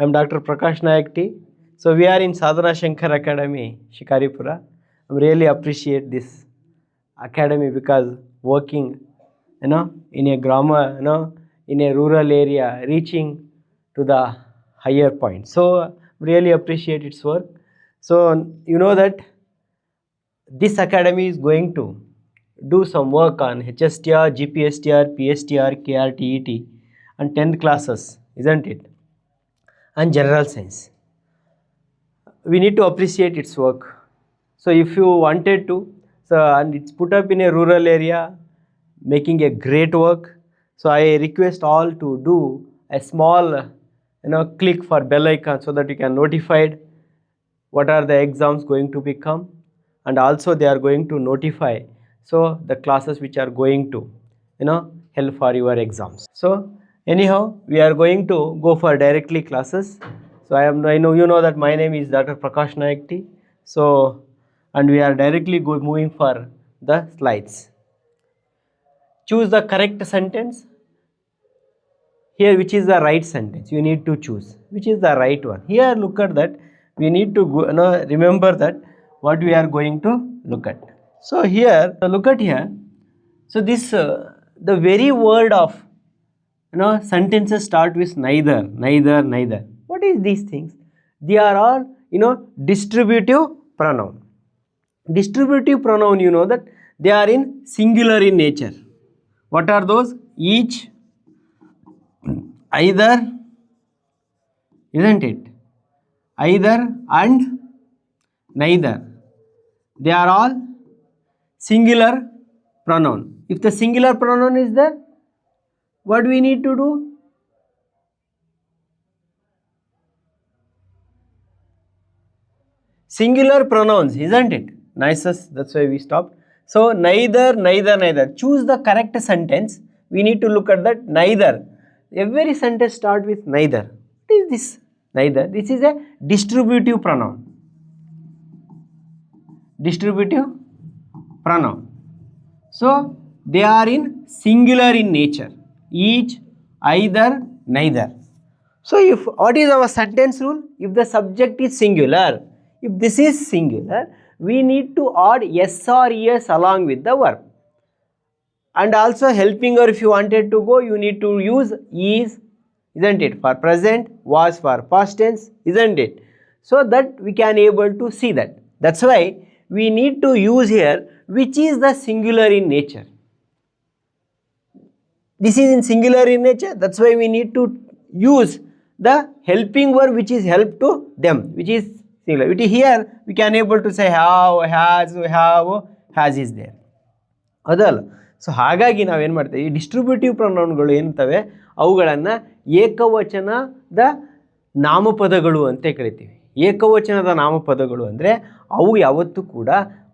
I'm Dr. Prakash Nayak T. So we are in Sadhana Shankar Academy, Shikaripura. I really appreciate this academy because working, in a grammar, in a rural area, reaching to the higher point. So really appreciate its work. So you know that this academy is going to do some work on HSTR, GPSTR, PSTR, KRTET and 10th classes, isn't it? And general science. We need to appreciate its work. So if you wanted to, and it's put up in a rural area, making a great work. So I request all to do a small, click for bell icon so that you can notified what are the exams going to become, and also they are going to notify so the classes which are going to, help for your exams. So anyhow, we are going to go for directly classes. So I know you know that my name is Dr. Prakash Nayak T. So and we are directly moving for the slides. Choose the correct sentence. Here, which is the right sentence? You need to choose which is the right one. Here, look at that. We need to go, remember that what we are going to look at. So here, look at here. So this the very word of sentences start with neither, neither, neither. What is these things? They are all distributive pronoun. Distributive pronoun, you know that they are in singular in nature. What are those? Each, either, isn't it? Either and neither. They are all singular pronoun. If the singular pronoun is there, what do we need to do? Singular pronouns, isn't it? Nicest, that's why we stopped. So neither, neither, neither. Choose the correct sentence. We need to look at that neither. Every sentence start with neither. What is this? Neither. This is a distributive pronoun. Distributive pronoun. So they are in singular in nature. Each, either, neither. So if what is our sentence rule? If the subject is singular, if this is singular, we need to add yes or es along with the verb. And also helping verb, if you wanted to go, you need to use is, isn't it? For present, was for past tense, isn't it? So that we can able to see that. That's why we need to use here which is the singular in nature. This is in singular in nature, that's why we need to use the helping verb which is help to them, which is singular. Here we can able to say have, has is there. ಅದಲ್ಲ. So ಹಾಗಾಗಿ ನಾವೇನು ಮಾಡ್ತೀವಿ, ಈ distributive ಪ್ರೊನೌನ್ಗಳು ಏನಿರ್ತವೆ ಅವುಗಳನ್ನು ಏಕವಚನದ ನಾಮಪದಗಳು ಅಂತ ಕರಿತೀವಿ. ಏಕವಚನದ ನಾಮಪದಗಳು ಅಂದರೆ ಅವು ಯಾವತ್ತೂ ಕೂಡ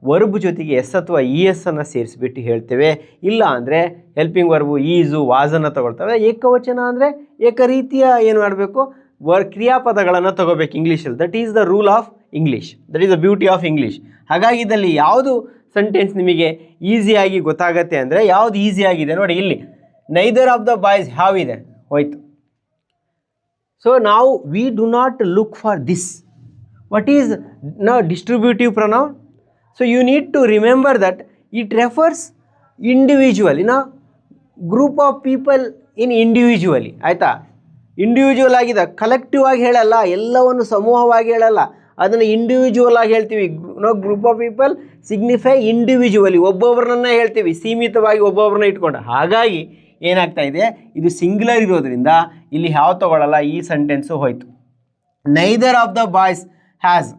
ವರ್ಬ್ ಜೊತೆಗೆ ಎಸ್ ಅಥವಾ ಇ ಎಸ್ ಅನ್ನು ಸೇರಿಸ್ಬಿಟ್ಟು ಹೇಳ್ತೇವೆ. ಇಲ್ಲ ಅಂದರೆ ಹೆಲ್ಪಿಂಗ್ ವರ್ಬು ಈಸು ವಾಸನ್ನು ತಗೊಳ್ತವೆ. ಏಕವಚನ ಅಂದರೆ ಏಕರೀತಿಯ ಏನು ಮಾಡಬೇಕು, ಕ್ರಿಯಾಪದಗಳನ್ನು ತಗೋಬೇಕು ಇಂಗ್ಲೀಷಲ್ಲಿ. That is the rule of English, that is the beauty of English. ಹಾಗಾಗಿ ಇದರಲ್ಲಿ ಯಾವುದು ಸೆಂಟೆನ್ಸ್ ನಿಮಗೆ ಈಸಿಯಾಗಿ ಗೊತ್ತಾಗತ್ತೆ ಅಂದರೆ ಯಾವುದು ಈಸಿ ಆಗಿದೆ ನೋಡಿ. ಇಲ್ಲಿ neither of the boys have ಇದೆ, ಹೋಯ್ತು. ಸೊ ನಾವು we do not look for this. What is distributive pronoun? So you need to remember that it refers individual, group of people in individually, ಆಯಿತಾ? Individual ಆಗಿದೆ, collective ಆಗಿ ಹೇಳಲ್ಲ, ಎಲ್ಲವನ್ನು ಸಮೂಹವಾಗಿ ಹೇಳಲ್ಲ, ಅದನ್ನು ಇಂಡಿವಿಜುವಲ್ ಆಗಿ ಹೇಳ್ತೀವಿ. Group of people signify individually, ಒಬ್ಬೊಬ್ಬರನ್ನ ಹೇಳ್ತೀವಿ, ಸೀಮಿತವಾಗಿ ಒಬ್ಬೊಬ್ಬರನ್ನ ಇಟ್ಕೊಂಡು. ಹಾಗಾಗಿ ಏನಾಗ್ತಾ ಇದೆ, ಇದು ಸಿಂಗ್ಯುಲರ್ ಇರೋದ್ರಿಂದ ಇಲ್ಲಿ ಯಾವ ತಗೊಳ್ಳಲ್ಲ, ಈ ಸೆಂಟೆನ್ಸು ಹೋಯ್ತು. Neither of the boys has,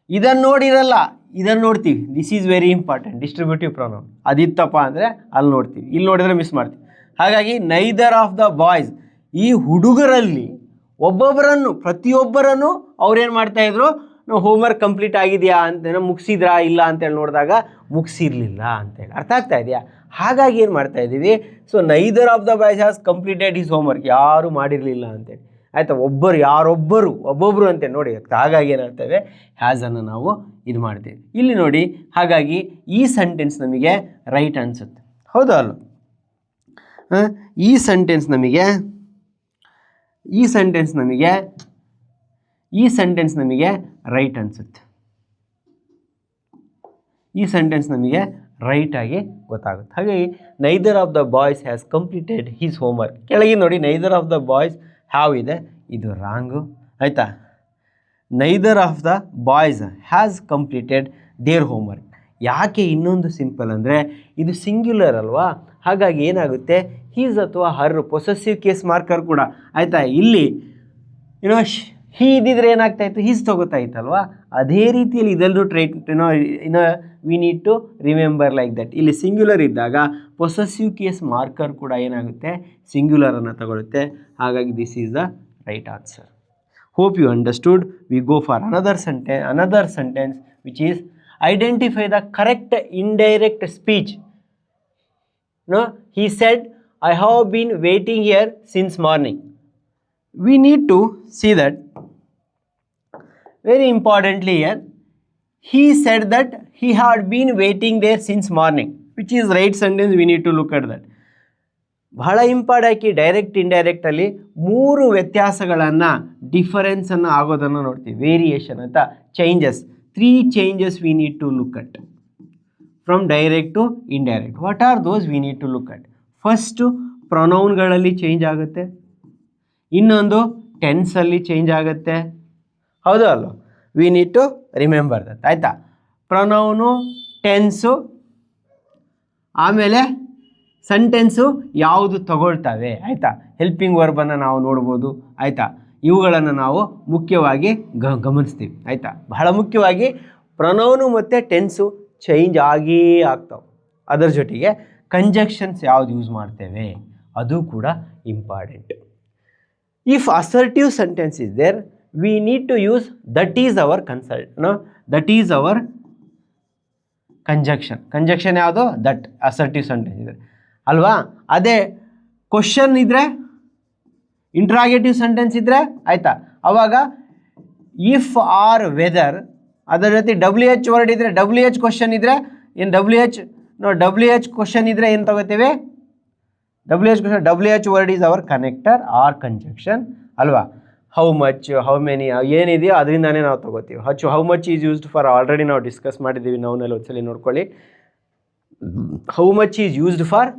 ಇದನ್ನು ನೋಡಿರಲ್ಲ, ಇದನ್ನು ನೋಡ್ತೀವಿ. This is very important, distributive pronoun. ಅದಿತ್ತಪ್ಪ ಅಂದರೆ ಅಲ್ಲಿ ನೋಡ್ತೀವಿ, ಇಲ್ಲಿ ನೋಡಿದರೆ ಮಿಸ್ ಮಾಡ್ತೀವಿ. ಹಾಗಾಗಿ ನೈದರ್ ಆಫ್ ದ ಬಾಯ್ಸ್, ಈ ಹುಡುಗರಲ್ಲಿ ಒಬ್ಬೊಬ್ಬರನ್ನು, ಪ್ರತಿಯೊಬ್ಬರನ್ನು ಅವ್ರೇನು ಮಾಡ್ತಾಯಿದ್ರು, ನಾವು ಹೋಮ್ವರ್ಕ್ ಕಂಪ್ಲೀಟ್ ಆಗಿದೆಯಾ ಅಂತ, ಮುಗಿಸಿದ್ರಾ ಇಲ್ಲ ಅಂತೇಳಿ ನೋಡಿದಾಗ ಮುಗಿಸಿರ್ಲಿಲ್ಲ ಅಂತೇಳಿ. ಅರ್ಥ ಆಗ್ತಾ ಇದೆಯಾ? ಹಾಗಾಗಿ ಏನು ಮಾಡ್ತಾ ಇದ್ದೀವಿ, so neither of the boys has completed his homework, ಯಾರೂ ಮಾಡಿರಲಿಲ್ಲ ಅಂತೇಳಿ, ಆಯಿತಾ? ಒಬ್ಬೊಬ್ಬರು ಅಂತೇಳಿ ನೋಡಿ. ಹಾಗಾಗಿ ಏನಾಗ್ತೇವೆ, ಹ್ಯಾಸನ್ನು ನಾವು ಇದು ಮಾಡ್ತೇವೆ ಇಲ್ಲಿ ನೋಡಿ. ಹಾಗಾಗಿ ಈ ಸೆಂಟೆನ್ಸ್ ನಮಗೆ ರೈಟ್ ಅನಿಸುತ್ತೆ, ಹೌದಾ ಅಲ್ಲ? ಈ ಸೆಂಟೆನ್ಸ್ ನಮಗೆ ಈ ಸೆಂಟೆನ್ಸ್ ನಮಗೆ ರೈಟ್ ಅನಿಸುತ್ತೆ. ಈ ಸೆಂಟೆನ್ಸ್ ನಮಗೆ ರೈಟ್ ಆಗಿ ಗೊತ್ತಾಗುತ್ತೆ. ಹಾಗಾಗಿ neither of the boys has completed his homework. ಕೆಳಗೆ ನೋಡಿ neither of the boys have ಇದೆ, ಇದು ರಾಂಗು ಆಯಿತಾ. Neither of the boys has completed their homework. ಯಾಕೆ ಇನ್ನೊಂದು ಸಿಂಪಲ್ ಅಂದರೆ ಇದು ಸಿಂಗ್ಯುಲರ್ ಅಲ್ವಾ, ಹಾಗಾಗಿ ಏನಾಗುತ್ತೆ ಹೀಸ್ ಅಥವಾ ಹರ್ ಪೊಸೆಸಿವ್ ಕೇಸ್ ಮಾರ್ಕರ್ ಕೂಡ ಆಯಿತಾ. ಇಲ್ಲಿ ಏನೋ ಹೀ ಇದ್ದಿದ್ರೆ ಏನಾಗ್ತಾಯಿತ್ತು, ಹೀಸ್ ತೊಗೋತಾ ಇತ್ತಲ್ವಾ. ಅದೇ ರೀತಿಯಲ್ಲಿ ಇದೆಲ್ಲರೂ ಇನ್ನು we need to remember like that. ಇಲ್ಲಿ ಸಿಂಗ್ಯುಲರ್ ಇದ್ದಾಗ ಪೊಸೆಸಿವ್ ಕೇಸ್ ಮಾರ್ಕರ್ ಕೂಡ ಏನಾಗುತ್ತೆ ಸಿಂಗ್ಯುಲರನ್ನು ತಗೊಳುತ್ತೆ. ಹಾಗಾಗಿ this is the right answer. Hope you understood. We go for another sentence which is identify the correct indirect speech. No, he said, I have been waiting here since morning. We need to see that very importantly here. He said that he had been waiting there since morning, which is right sentence. We need to look at that. ಬಹಳ ಇಂಪಾರ್ಟಾಗಿ direct ಇಂಡೈರೆಕ್ಟಲ್ಲಿ 3 ವ್ಯತ್ಯಾಸಗಳನ್ನು ಡಿಫರೆನ್ಸನ್ನು ಆಗೋದನ್ನು ನೋಡ್ತೀವಿ. Variation ಅಂತ changes, 3 changes we need to look at from direct to indirect. What are those we need to look at? First ಪ್ರೊನೌನ್ಗಳಲ್ಲಿ change ಆಗುತ್ತೆ, ಇನ್ನೊಂದು ಟೆನ್ಸಲ್ಲಿ change ಆಗುತ್ತೆ. ಹೌದು ಅಲ್ವ? We need to remember that ಆಯಿತಾ. ಪ್ರೊನೌನು, ಟೆನ್ಸು, ಆಮೇಲೆ ಸೆಂಟೆನ್ಸು ಯಾವುದು ತಗೊಳ್ತವೆ ಆಯಿತಾ. ಹೆಲ್ಪಿಂಗ್ ವರ್ಬನ್ನು ನಾವು ನೋಡ್ಬೋದು ಆಯಿತಾ. ಇವುಗಳನ್ನು ನಾವು ಮುಖ್ಯವಾಗಿ ಗಮನಿಸ್ತೀವಿ ಆಯಿತಾ. ಬಹಳ ಮುಖ್ಯವಾಗಿ ಪ್ರೊನೌನು ಮತ್ತು ಟೆನ್ಸು ಚೇಂಜ್ ಆಗೇ ಆಗ್ತಾವೆ. ಅದರ ಜೊತೆಗೆ ಕಂಜಕ್ಷನ್ಸ್ ಯಾವುದು ಯೂಸ್ ಮಾಡ್ತೇವೆ ಅದು ಕೂಡ important. If assertive sentence is there we need to use that is our that is our conjunction ಯಾವುದು ದಟ್ ಅಸರ್ಟಿವ್ ಸೆಂಟೆನ್ಸ್ ಇದೆ ಅಲ್ವಾ. ಅದೇ ಕ್ವಶನ್ ಇದ್ದರೆ, ಇಂಟ್ರಾಗೇಟಿವ್ ಸೆಂಟೆನ್ಸ್ ಇದ್ದರೆ ಆಯಿತಾ, ಅವಾಗ ಇಫ್ ಆರ್ ವೆದರ್ ಅದರ ಜೊತೆ WH ವರ್ಡ್ ಇದ್ದರೆ, WH ಕ್ವಶನ್ ಇದ್ದರೆ ಏನು WH ಕ್ವಶನ್ ಇದ್ದರೆ ಏನು ತಗೋತೇವೆ WH question. WH word is our connector or conjunction ಅಲ್ವಾ. ಹೌ ಮಚ್, ಹೌ ಮೆನಿ ಏನಿದೆಯೋ ಅದರಿಂದಾನೇ ನಾವು ತೊಗೋತೀವಿ. How much is used for, already ನಾವು ಡಿಸ್ಕಸ್ ಮಾಡಿದ್ದೀವಿ, ನಾವ್ನಲ್ಲಿ ಒಂದ್ಸಲಿ ನೋಡ್ಕೊಳ್ಳಿ. How much is used for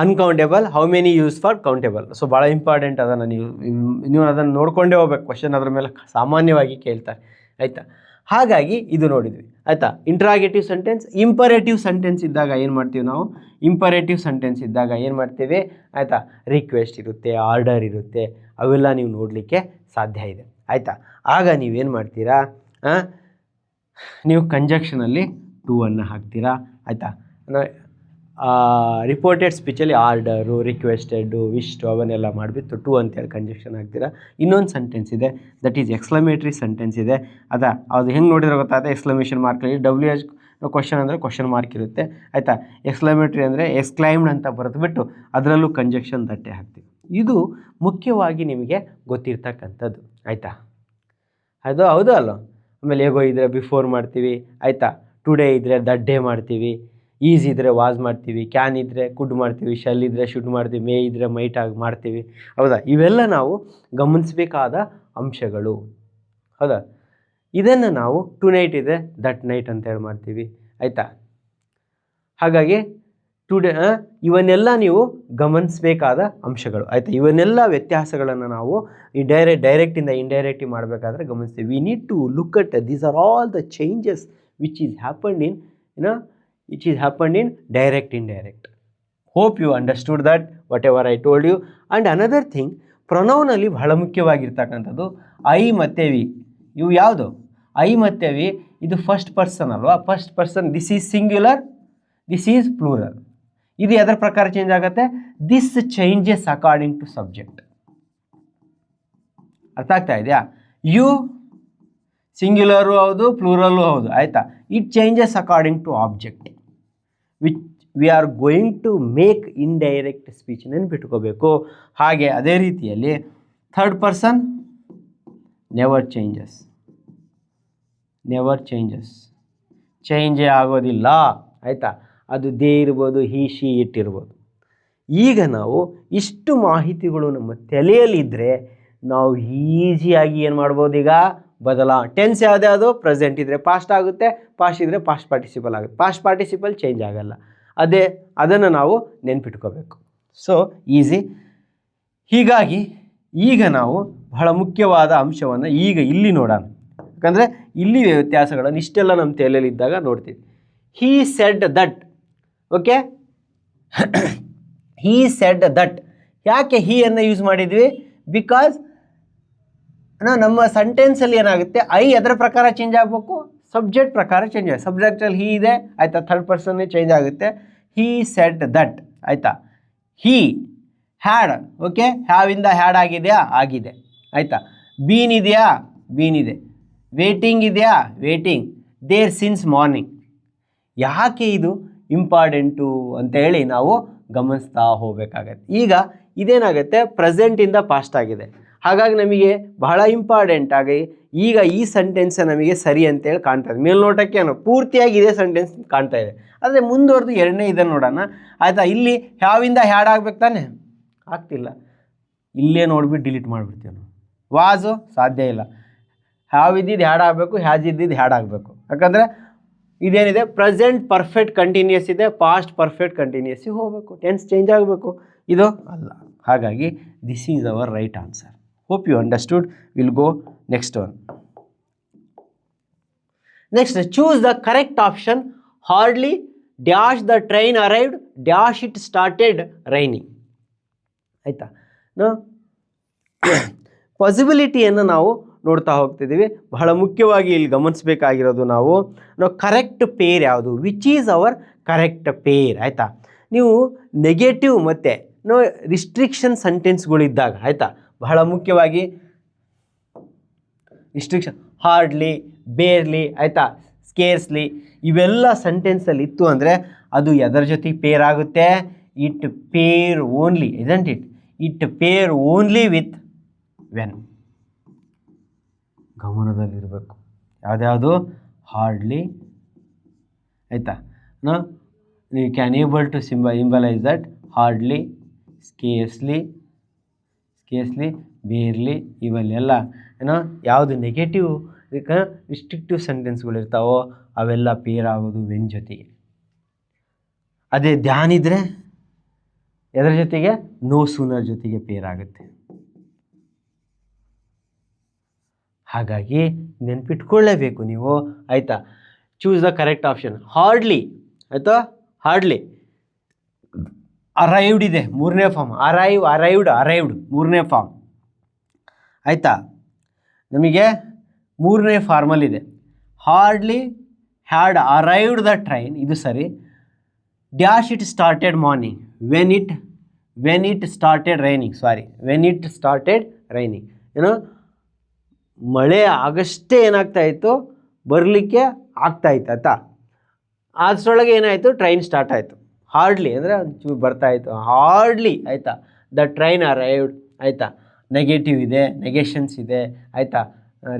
uncountable, how many use for countable. So ಭಾಳ ಇಂಪಾರ್ಟೆಂಟ್ ಅದನ್ನು ನೀವು ಅದನ್ನು ನೋಡ್ಕೊಂಡೇ ಹೋಗ್ಬೇಕು. ಕ್ವಶನ್ ಅದ್ರ ಮೇಲೆ ಸಾಮಾನ್ಯವಾಗಿ ಕೇಳ್ತಾರೆ ಆಯಿತಾ. ಹಾಗಾಗಿ ಇದು ನೋಡಿದ್ವಿ ಆಯಿತಾ. ಇಂಟ್ರಾಗೇಟಿವ್ ಸೆಂಟೆನ್ಸ್, ಇಂಪರೇಟಿವ್ ಸೆಂಟೆನ್ಸ್ ಇದ್ದಾಗ ಏನು ಮಾಡ್ತೀವಿ ನಾವು, ಇಂಪರೇಟಿವ್ ಸೆಂಟೆನ್ಸ್ ಇದ್ದಾಗ ಏನು ಮಾಡ್ತೀವಿ ಆಯಿತಾ, ರಿಕ್ವೆಸ್ಟ್ ಇರುತ್ತೆ, ಆರ್ಡರ್ ಇರುತ್ತೆ, ಅವೆಲ್ಲ ನೀವು ನೋಡಲಿಕ್ಕೆ ಸಾಧ್ಯ ಇದೆ ಆಯಿತಾ. ಆಗ ನೀವೇನು ಮಾಡ್ತೀರಾ, ನೀವು ಕಂಜಕ್ಷನಲ್ಲಿ ಟು ಅನ್ನು ಹಾಕ್ತೀರಾ ಆಯಿತಾ. ರಿಪೋರ್ಟೆಡ್ ಸ್ಪೀಚಲ್ಲಿ ಆರ್ಡರು, ರಿಕ್ವೆಸ್ಟೆಡ್ಡು, ವಿಶ್ಟು ಅವನ್ನೆಲ್ಲ ಮಾಡಿಬಿಟ್ಟು ಟು ಅಂತೇಳಿ ಕಂಜಕ್ಷನ್ ಹಾಕ್ತೀರಾ. ಇನ್ನೊಂದು ಸೆಂಟೆನ್ಸ್ ಇದೆ ದಟ್ ಈಸ್ ಎಕ್ಸ್ಕ್ಲಮೇಟ್ರಿ ಸೆಂಟೆನ್ಸ್ ಇದೆ. ಅದು ಹೆಂಗೆ ನೋಡಿದ್ರೆ ಗೊತ್ತಾಗುತ್ತೆ, ಎಕ್ಸ್ಕ್ಲಮೇಷನ್ ಮಾರ್ಕಲ್ಲಿ WH ಕ್ವಶನ್ ಅಂದರೆ ಕ್ವಶನ್ ಮಾರ್ಕ್ ಇರುತ್ತೆ ಆಯಿತಾ. ಎಕ್ಸ್ಕ್ಲಮೇಟ್ರಿ ಅಂದರೆ ಎಕ್ಸ್ಕ್ಲೈಮ್ಡ್ ಅಂತ ಬರೆದುಬಿಟ್ಟು ಅದರಲ್ಲೂ ಕಂಜಕ್ಷನ್ ದಟ್ಟೆ ಹಾಕ್ತೀವಿ. ಇದು ಮುಖ್ಯವಾಗಿ ನಿಮಗೆ ಗೊತ್ತಿರ್ತಕ್ಕಂಥದ್ದು ಆಯಿತಾ. ಅದು ಹೌದು ಅಲ್ಲ. ಆಮೇಲೆ ಹೇಗೋ ಇದ್ದರೆ ಬಿಫೋರ್ ಮಾಡ್ತೀವಿ ಆಯಿತಾ. ಟುಡೇ ಇದ್ದರೆ ದಟ್ ಡೇ ಮಾಡ್ತೀವಿ, ಈಸ್ ಇದ್ದರೆ ವಾಸ್ ಮಾಡ್ತೀವಿ, ಕ್ಯಾನ್ ಇದ್ದರೆ ಕುಡ್ ಮಾಡ್ತೀವಿ, ಶೆಲ್ ಇದ್ದರೆ ಶುಡ್ ಮಾಡ್ತೀವಿ, ಮೇ ಇದ್ದರೆ ಮೈಟ್ ಆಗಿ ಮಾಡ್ತೀವಿ ಹೌದಾ. ಇವೆಲ್ಲ ನಾವು ಗಮನಿಸಬೇಕಾದ ಅಂಶಗಳು ಹೌದಾ. ಇದನ್ನು ನಾವು ಟು ನೈಟ್ ಇದೆ ದಟ್ ನೈಟ್ ಅಂತೇಳಿ ಮಾಡ್ತೀವಿ ಆಯಿತಾ. ಹಾಗಾಗಿ ಟುಡೇ ಇವನ್ನೆಲ್ಲ ನೀವು ಗಮನಿಸಬೇಕಾದ ಅಂಶಗಳು ಆಯಿತಾ. ಇವನ್ನೆಲ್ಲ ವ್ಯತ್ಯಾಸಗಳನ್ನು ನಾವು ಈ ಡೈರೆಕ್ಟಿಂದ ಇಂಡೈರೆಕ್ಟಿವ್ ಮಾಡಬೇಕಾದ್ರೆ ಗಮನಿಸ್ತೀವಿ. We need to look at these are all the changes which is happened in direct indirect. Hope you understood that whatever I told you. And another thing, pronoun ಅಲ್ಲಿ ಬಹಳ ಮುಖ್ಯವಾಗಿರ್ತಕ್ಕಂಥದ್ದು ಐ ಮತ್ತು ವಿ. ಇವು ಯಾವುದು ಐ ಮತ್ತು we, ಇದು first person ಅಲ್ವಾ. First person, this is singular, this is plural. ಇದು ಅದರ ಪ್ರಕಾರ ಚೇಂಜ್ ಆಗುತ್ತೆ. This changes according to subject. ಅರ್ಥ ಆಗ್ತಾ ಇದೆಯಾ. ಯು ಸಿಂಗ್ಯುಲರು ಹೌದು, ಪ್ಲೂರಲ್ಲು ಹೌದು ಆಯಿತಾ. It changes according to object which we are going to make indirect speech. ನೆನ್ಪಿಟ್ಕೋಬೇಕು. ಹಾಗೆ ಅದೇ ರೀತಿಯಲ್ಲಿ ಥರ್ಡ್ ಪರ್ಸನ್ ನೆವರ್ ಚೇಂಜಸ್, ಚೇಂಜೇ ಆಗೋದಿಲ್ಲ ಆಯಿತಾ. ಅದು ದೇ ಇರ್ಬೋದು, ಹಿ ಶಿ ಇಟ್ ಇರ್ಬೋದು. ಈಗ ನಾವು ಇಷ್ಟು ಮಾಹಿತಿಗಳು ನಮ್ಮ ತಲೆಯಲ್ಲಿದ್ದರೆ ನಾವು ಈಸಿಯಾಗಿ ಏನು ಮಾಡ್ಬೋದು ಈಗ ಟೆನ್ಸ್ ಯಾವುದೇ ಅದು ಪ್ರೆಸೆಂಟ್ ಇದ್ದರೆ ಪಾಸ್ಟ್ ಆಗುತ್ತೆ, ಪಾಸ್ಟ್ ಇದ್ದರೆ ಪಾಸ್ಟ್ ಪಾರ್ಟಿಸಿಪಲ್ ಆಗುತ್ತೆ, ಪಾಸ್ಟ್ ಪಾರ್ಟಿಸಿಪಲ್ ಚೇಂಜ್ ಆಗಲ್ಲ. ಅದನ್ನು ನಾವು ನೆನ್ಪಿಟ್ಕೋಬೇಕು. So easy. ಹೀಗಾಗಿ ಈಗ ನಾವು ಬಹಳ ಮುಖ್ಯವಾದ ಅಂಶವನ್ನು ಈಗ ಇಲ್ಲಿ ನೋಡೋಣ. ಯಾಕಂದರೆ ಇಲ್ಲಿ ವ್ಯತ್ಯಾಸಗಳನ್ನು ಇಷ್ಟೆಲ್ಲ ನಮ್ಮ ತಲೆಯಲ್ಲಿ ಇದ್ದಾಗ ನೋಡ್ತೀವಿ. ಹೀ said that. Okay, Hi said that. ಯಾಕೆ ಹೀಯನ್ನು ಯೂಸ್ ಮಾಡಿದ್ವಿ? ಬಿಕಾಸ್ ನಮ್ಮ ಸೆಂಟೆನ್ಸಲ್ಲಿ ಏನಾಗುತ್ತೆ, ಐ ಅದರ ಪ್ರಕಾರ ಚೇಂಜ್ ಆಗಬೇಕು, ಸಬ್ಜೆಕ್ಟ್ ಪ್ರಕಾರ ಚೇಂಜ್ ಆಗುತ್ತೆ. ಸಬ್ಜೆಕ್ಟಲ್ಲಿ ಹೀ ಇದೆ ಆಯಿತಾ, ಥರ್ಡ್ ಪರ್ಸನ್ನೇ ಚೇಂಜ್ ಆಗುತ್ತೆ. ಹೀ ಸೆಡ್ ದಟ್ ಆಯಿತಾ. He had. Okay, having the had ಆಗಿದೆಯಾ? ಆಗಿದೆ ಆಯಿತಾ. ಬೀನ್ ಇದೆಯಾ? ಬೀನ್ ಇದೆ. ವೇಟಿಂಗ್ ಇದೆಯಾ? ವೇಟಿಂಗ್. There since morning. ಯಾಕೆ ಇದು ಇಂಪಾರ್ಟೆಂಟು ಅಂತೇಳಿ ನಾವು ಗಮನಿಸ್ತಾ ಹೋಗಬೇಕಾಗತ್ತೆ. ಈಗ ಇದೇನಾಗುತ್ತೆ, ಪ್ರೆಸೆಂಟಿಂದ ಪಾಸ್ಟ್ ಆಗಿದೆ. ಹಾಗಾಗಿ ನಮಗೆ ಬಹಳ ಇಂಪಾರ್ಟೆಂಟ್ ಆಗಿ ಈಗ ಈ ಸೆಂಟೆನ್ಸ್ ನಮಗೆ ಸರಿ ಅಂತೇಳಿ ಕಾಣ್ತಾ ಇದೆ. ಮೇಲ್ನೋಟಕ್ಕೆ ಪೂರ್ತಿಯಾಗಿ ಇದೇ ಸೆಂಟೆನ್ಸ್ ಕಾಣ್ತಾ ಇದೆ. ಆದರೆ ಮುಂದುವರೆದು ಎರಡನೇ ಇದನ್ನು ನೋಡೋಣ ಆಯಿತಾ. ಇಲ್ಲಿ ಹ್ಯಾವಿಂದ ಹ್ಯಾಡ್ ಆಗ್ಬೇಕು ತಾನೆ? ಆಗ್ತಿಲ್ಲ. ಇಲ್ಲೇ ನೋಡ್ಬಿಟ್ಟು ಡಿಲೀಟ್ ಮಾಡಿಬಿಡ್ತೀವಿ ನಾವು. ವಾಸು ಸಾಧ್ಯ ಇಲ್ಲ. ಹ್ಯಾವ್ ಇದ್ದಿದ್ದು ಹ್ಯಾಡ್ ಆಗಬೇಕು, ಹ್ಯಾಸ್ ಇದ್ದಿದ್ದು ಹ್ಯಾಡ್ ಆಗಬೇಕು. ಯಾಕಂದರೆ ಇದೇನಿದೆ, ಪ್ರೆಸೆಂಟ್ ಪರ್ಫೆಕ್ಟ್ ಕಂಟಿನ್ಯೂಸ್ ಇದೆ, ಪಾಸ್ಟ್ ಪರ್ಫೆಕ್ಟ್ ಕಂಟಿನ್ಯೂಸ್ ಹೋಗಬೇಕು, ಟೆನ್ಸ್ ಚೇಂಜ್ ಆಗಬೇಕು. ಇದು ಅಲ್ಲ. ಹಾಗಾಗಿ this is our right answer. Hope you understood. Will go next one. Next, choose the correct option. Hardly dash the train arrived dash it started raining. ಆಯಿತಾ. ಪಾಸಿಬಿಲಿಟಿಯನ್ನು ನಾವು ನೋಡ್ತಾ ಹೋಗ್ತಿದ್ದೀವಿ. ಬಹಳ ಮುಖ್ಯವಾಗಿ ಇಲ್ಲಿ ಗಮನಿಸಬೇಕಾಗಿರೋದು ನಾವು ಕರೆಕ್ಟ್ ಪೇರ್ ಯಾವುದು, which is our correct pair ಆಯಿತಾ. ನೀವು ನೆಗೆಟಿವ್ ಮತ್ತು ರಿಸ್ಟ್ರಿಕ್ಷನ್ ಸೆಂಟೆನ್ಸ್ಗಳಿದ್ದಾಗ ಆಯಿತಾ, ಬಹಳ ಮುಖ್ಯವಾಗಿ ರಿಸ್ಟ್ರಿಕ್ಷನ್ ಹಾರ್ಡ್ಲಿ, ಬೇರ್ಲಿ ಆಯಿತಾ, ಸ್ಕೇರ್ಸ್ಲಿ ಇವೆಲ್ಲ ಸೆಂಟೆನ್ಸಲ್ಲಿ ಇತ್ತು ಅಂದರೆ ಅದು ಎದರ ಜೊತೆಗೆ ಪೇರ್ ಆಗುತ್ತೆ? It pair only, isn't it? It pair only with when. ಗಮನದಲ್ಲಿರಬೇಕು. ಯಾವ್ದ್ಯಾವುದು? ಹಾರ್ಡ್ಲಿ ಆಯಿತಾ. You can able to symbolise that hardly, scarcely, barely ಇವೆಲ್ಲ ಯಾವುದು ನೆಗೆಟಿವ್ ರಿಸ್ಟ್ರಿಕ್ಟಿವ್ ಸೆಂಟೆನ್ಸ್ಗಳಿರ್ತಾವೋ ಅವೆಲ್ಲ ಪೇರ್ ಆಗೋದು ವೆನ್ ಜೊತೆಗೆ. ಅದೇ ಧ್ಯಾನ್ ಇದ್ದರೆ ಎದರ ಜೊತೆಗೆ? ನೋ ಸೂನರ್ ಜೊತೆಗೆ ಪೇರ್ ಆಗುತ್ತೆ. ಹಾಗಾಗಿ ನೆನ್ಪಿಟ್ಕೊಳ್ಳೇಬೇಕು ನೀವು ಆಯಿತಾ. Choose the correct option. Hardly ಆಯಿತಾ, ಹಾರ್ಡ್ಲಿ. ಅರೈವ್ಡ್ ಇದೆ ಮೂರನೇ ಫಾರ್ಮ್. ಅರೈವ್ಡ್ ಮೂರನೇ ಫಾರ್ಮ್ ಆಯಿತಾ. ನಮಗೆ ಮೂರನೇ ಫಾರ್ಮಲ್ಲಿದೆ. Hardly had arrived the train, ಇದು ಸರಿ. Dash it started morning when it started raining. ಮಳೆ ಆಗಷ್ಟೇ ಏನಾಗ್ತಾಯಿತ್ತು, ಬರಲಿಕ್ಕೆ ಆಗ್ತಾಯಿತ್ತು ಆಯಿತಾ. ಅಷ್ಟರೊಳಗೆ ಏನಾಯಿತು, ಟ್ರೈನ್ ಸ್ಟಾರ್ಟ್ ಆಯಿತು. ಹಾರ್ಡ್ಲಿ ಅಂದರೆ ಒಂಚೂರು ಬರ್ತಾಯಿತ್ತು, ಹಾರ್ಡ್ಲಿ ಆಯಿತಾ. ದ ಟ್ರೈನ್ ಅರೈವ್ಡ್ ಆಯಿತಾ. ನೆಗೆಟಿವ್ ಇದೆ, ನೆಗೆಷನ್ಸ್ ಇದೆ ಆಯಿತಾ,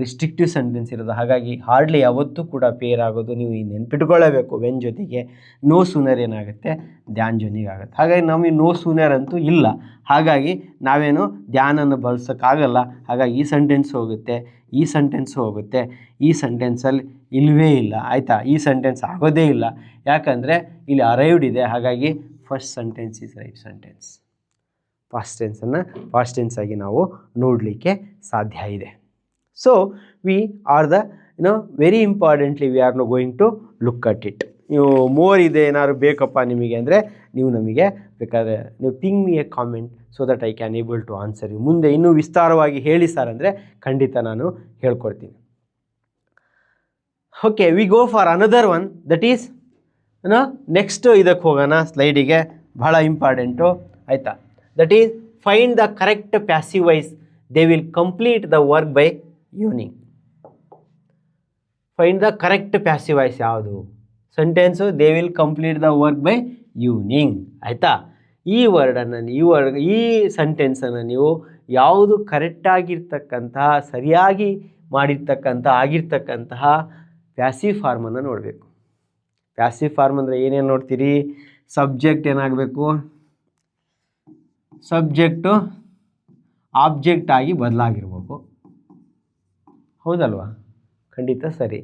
ರಿಸ್ಟ್ರಿಕ್ಟಿವ್ ಸೆಂಟೆನ್ಸ್ ಇರೋದು. ಹಾಗಾಗಿ ಹಾರ್ಡ್ಲಿ ಯಾವತ್ತೂ ಕೂಡ ಪೇರ್ ಆಗೋದು ನೀವು ನೆನ್ಪಿಟ್ಕೊಳ್ಳೇಬೇಕು ವೆನ್ ಜೊತೆಗೆ. ನೋ ಸೂನರ್ ಏನಾಗುತ್ತೆ, ಧ್ಯಾನ್ ಜೊತೆಗೆ ಆಗುತ್ತೆ. ಹಾಗಾಗಿ ನಮಗೆ ನೋ ಸೂನರ್ ಅಂತೂ ಇಲ್ಲ. ಹಾಗಾಗಿ ನಾವೇನು ಧ್ಯಾನನ್ನು ಬಳಸೋಕ್ಕಾಗಲ್ಲ. ಹಾಗಾಗಿ ಈ ಸೆಂಟೆನ್ಸ್ ಹೋಗುತ್ತೆ, ಈ ಸೆಂಟೆನ್ಸ್ ಹೋಗುತ್ತೆ, ಈ ಸೆಂಟೆನ್ಸಲ್ಲಿ ಇಲ್ಲವೇ ಇಲ್ಲ ಆಯಿತಾ. ಈ ಸೆಂಟೆನ್ಸ್ ಆಗೋದೇ ಇಲ್ಲ. ಯಾಕಂದರೆ ಇಲ್ಲಿ ಅರೈವ್ಡ್ ಇದೆ. ಹಾಗಾಗಿ first sentence is right sentence. Past tense ಆಗಿ ನಾವು ನೋಡಲಿಕ್ಕೆ ಸಾಧ್ಯ ಇದೆ. So we are the very importantly we are no going to look at it. ನೀವು ಮೋರ್ ಇದೆ ಏನಾದ್ರು ಬೇಕಪ್ಪ ನಿಮಗೆ ಅಂದರೆ ನೀವು ನಮಗೆ ಬೇಕಾದರೆ ನೀವು ping me a comment so that I can able to answer you. ಮುಂದೆ ಇನ್ನೂ ವಿಸ್ತಾರವಾಗಿ ಹೇಳಿ ಸರ್ ಅಂದರೆ ಖಂಡಿತ ನಾನು ಹೇಳ್ಕೊಡ್ತೀನಿ. Okay, we go for another one. That is next ಇದಕ್ಕೆ ಹೋಗೋಣ, ಸ್ಲೈಡಿಗೆ. ಬಹಳ ಇಂಪಾರ್ಟೆಂಟು ಆಯಿತಾ. That is find the correct passive voice. They will complete the work by evening. Find the correct passive voice ಯಾವುದು? Sentence they will complete the work by evening ಆಯಿತಾ. ಈ ವರ್ಡನ್ನು ಈ ಸೆಂಟೆನ್ಸನ್ನು ನೀವು ಯಾವುದು ಕರೆಕ್ಟಾಗಿರ್ತಕ್ಕಂತಹ, ಸರಿಯಾಗಿ ಆಗಿರ್ತಕ್ಕಂತಹ ಪ್ಯಾಸಿವ್ ಫಾರ್ಮನ್ನು ನೋಡಬೇಕು. ಪ್ಯಾಸಿವ್ ಫಾರ್ಮ್ ಅಂದರೆ ಏನೇನು ನೋಡ್ತೀರಿ? ಸಬ್ಜೆಕ್ಟ್ ಏನಾಗಬೇಕು? ಸಬ್ಜೆಕ್ಟು ಆಬ್ಜೆಕ್ಟ್ ಆಗಿ ಬದಲಾಗಿರ್ಬೇಕು. ಹೌದಲ್ವಾ? ಖಂಡಿತ ಸರಿ.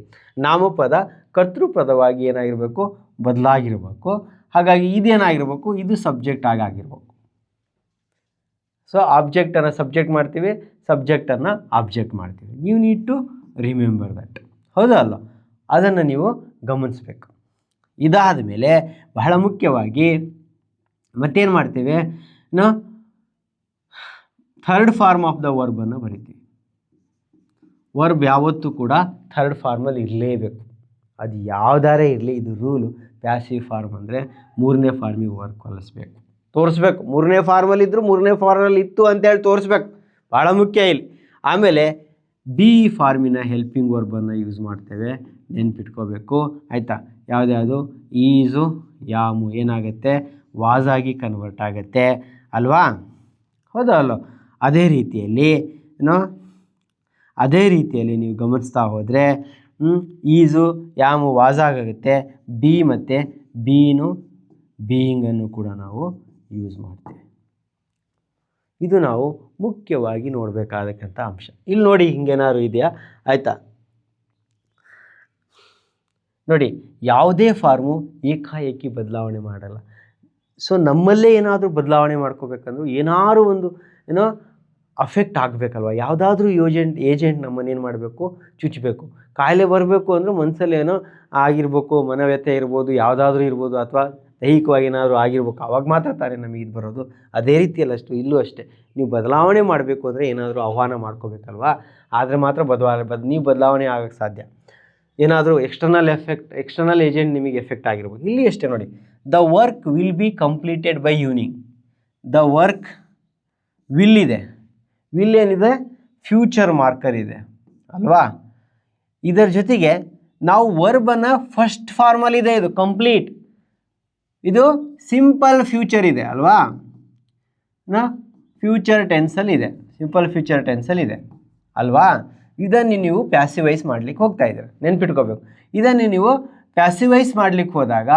ನಾಮಪದ ಕರ್ತೃಪದವಾಗಿ ಏನಾಗಿರಬೇಕು? ಬದಲಾಗಿರಬೇಕು. ಹಾಗಾಗಿ ಇದೇನಾಗಿರ್ಬೇಕು? ಇದು ಸಬ್ಜೆಕ್ಟ್ ಆಗಿರಬೇಕು. ಸೊ ಆಬ್ಜೆಕ್ಟನ್ನು ಸಬ್ಜೆಕ್ಟ್ ಮಾಡ್ತೀವಿ, ಸಬ್ಜೆಕ್ಟನ್ನು ಆಬ್ಜೆಕ್ಟ್ ಮಾಡ್ತೀವಿ. You need to remember that. ಹೌದಾ ಅಲ್ಲ? ಅದನ್ನು ನೀವು ಗಮನಿಸಬೇಕು. ಇದಾದ ಮೇಲೆ ಬಹಳ ಮುಖ್ಯವಾಗಿ ಮತ್ತೇನು ಮಾಡ್ತೀವಿ? ನಾವು ಥರ್ಡ್ ಫಾರ್ಮ್ ಆಫ್ ದ ವರ್ಬನ್ನು ಬರಿತೀವಿ. ವರ್ಬ್ ಯಾವತ್ತೂ ಕೂಡ ಥರ್ಡ್ ಫಾರ್ಮಲ್ಲಿ ಇರಲೇಬೇಕು. ಅದು ಯಾವುದಾರೇ ಇರಲಿ, ಇದು ರೂಲು. ಪ್ಯಾಸಿವ್ ಫಾರ್ಮ್ ಅಂದರೆ ಮೂರನೇ ಫಾರ್ಮಿಗೆ ವರ್ಕ್ ಕಲಿಸ್ಬೇಕು, ತೋರಿಸ್ಬೇಕು. ಮೂರನೇ ಫಾರ್ಮಲ್ಲಿ ಇದ್ದರೂ ಮೂರನೇ ಫಾರ್ಮಲ್ಲಿ ಇತ್ತು ಅಂತೇಳಿ ತೋರಿಸ್ಬೇಕು, ಭಾಳ ಮುಖ್ಯ ಇಲ್ಲಿ. ಆಮೇಲೆ ಬಿ ಫಾರ್ಮಿನ ಹೆಲ್ಪಿಂಗ್ ವರ್ಬನ್ನು ಯೂಸ್ ಮಾಡ್ತೇವೆ, ನೆನ್ಪಿಟ್ಕೋಬೇಕು. ಆಯಿತಾ? ಯಾವುದ್ಯಾವುದು? ಈಸು, ಯಾಮು ಏನಾಗುತ್ತೆ? ವಾಸಾಗಿ ಕನ್ವರ್ಟ್ ಆಗುತ್ತೆ ಅಲ್ವಾ? ಹೌದಾ ಅಲ್ಲೋ? ಅದೇ ರೀತಿಯಲ್ಲಿ ನೀವು ಗಮನಿಸ್ತಾ ಹೋದರೆ ಈಸು ಯಾಮು ವಾಸಾಗುತ್ತೆ. ಬಿ ಮತ್ತು ಬೀನು ಬೀಯಿಂಗನ್ನು ಕೂಡ ನಾವು ಯೂಸ್ ಮಾಡ್ತೇವೆ. ಇದು ನಾವು ಮುಖ್ಯವಾಗಿ ನೋಡಬೇಕಾದಕ್ಕಂಥ ಅಂಶ. ಇಲ್ಲಿ ನೋಡಿ, ಹಿಂಗೇನಾದ್ರು ಇದೆಯಾ? ಆಯಿತಾ? ನೋಡಿ, ಯಾವುದೇ ಫಾರ್ಮು ಏಕಾಏಕಿ ಬದಲಾವಣೆ ಮಾಡಲ್ಲ. ಸೊ ನಮ್ಮಲ್ಲೇ ಏನಾದರೂ ಬದಲಾವಣೆ ಮಾಡ್ಕೋಬೇಕಂದ್ರೂ ಏನಾದ್ರು ಒಂದು ಅಫೆಕ್ಟ್ ಆಗಬೇಕಲ್ವ? ಯಾವುದಾದ್ರೂ ಏಜೆಂಟ್ ನಮ್ಮನ್ನೇನು ಮಾಡಬೇಕು? ಚುಚ್ಚಬೇಕು. ಕಾಯಿಲೆ ಬರಬೇಕು ಅಂದರೆ ಮನಸ್ಸಲ್ಲಿ ಏನೋ ಆಗಿರ್ಬೇಕು, ಮನವ್ಯಥೆ ಇರ್ಬೋದು, ಯಾವುದಾದ್ರೂ ಇರ್ಬೋದು, ಅಥವಾ ದೈಹಿಕವಾಗಿ ಏನಾದರೂ ಆಗಿರ್ಬೇಕು. ಆವಾಗ ಮಾತ್ರ ತಾನೇ ನಮಗೆ ಇದು ಬರೋದು. ಅದೇ ರೀತಿಯಲ್ಲಷ್ಟು ಇಲ್ಲೂ ಅಷ್ಟೇ. ನೀವು ಬದಲಾವಣೆ ಮಾಡಬೇಕು ಅಂದರೆ ಏನಾದರೂ ಆಹ್ವಾನ ಮಾಡ್ಕೋಬೇಕಲ್ವ? ಆದರೆ ಮಾತ್ರ ನೀವು ಬದಲಾವಣೆ ಆಗೋಕ್ಕೆ ಸಾಧ್ಯ. ಏನಾದರೂ ಎಕ್ಸ್ಟರ್ನಲ್ ಏಜೆಂಟ್ ನಿಮಗೆ ಎಫೆಕ್ಟ್ ಆಗಿರ್ಬೋದು. ಇಲ್ಲಿ ಅಷ್ಟೇ ನೋಡಿ, the work will be completed by evening. The work will ಇದೆ, ವಿಲ್ ಏನಿದೆ? ಫ್ಯೂಚರ್ ಮಾರ್ಕರ್ ಇದೆ ಅಲ್ವಾ? ಇದರ ಜೊತೆಗೆ ನಾವು ವರ್ಬನ್ನು ಫಸ್ಟ್ ಫಾರ್ಮಲ್ಲಿದೆ, ಇದು ಕಂಪ್ಲೀಟ್, ಇದು ಸಿಂಪಲ್ ಫ್ಯೂಚರ್ ಇದೆ ಅಲ್ವಾ? ಫ್ಯೂಚರ್ ಟೆನ್ಸಲ್ಲಿದೆ, ಸಿಂಪಲ್ ಫ್ಯೂಚರ್ ಟೆನ್ಸಲ್ಲಿದೆ ಅಲ್ವಾ? ಇದನ್ನು ನೀವು ಪ್ಯಾಸಿವೈಸ್ ಮಾಡಲಿಕ್ಕೆ ಹೋಗ್ತಾ ಇದ್ದೀರ, ನೆನ್ಪಿಟ್ಕೋಬೇಕು. ಇದನ್ನು ನೀವು ಪ್ಯಾಸಿವೈಸ್ ಮಾಡಲಿಕ್ಕೆ ಹೋದಾಗ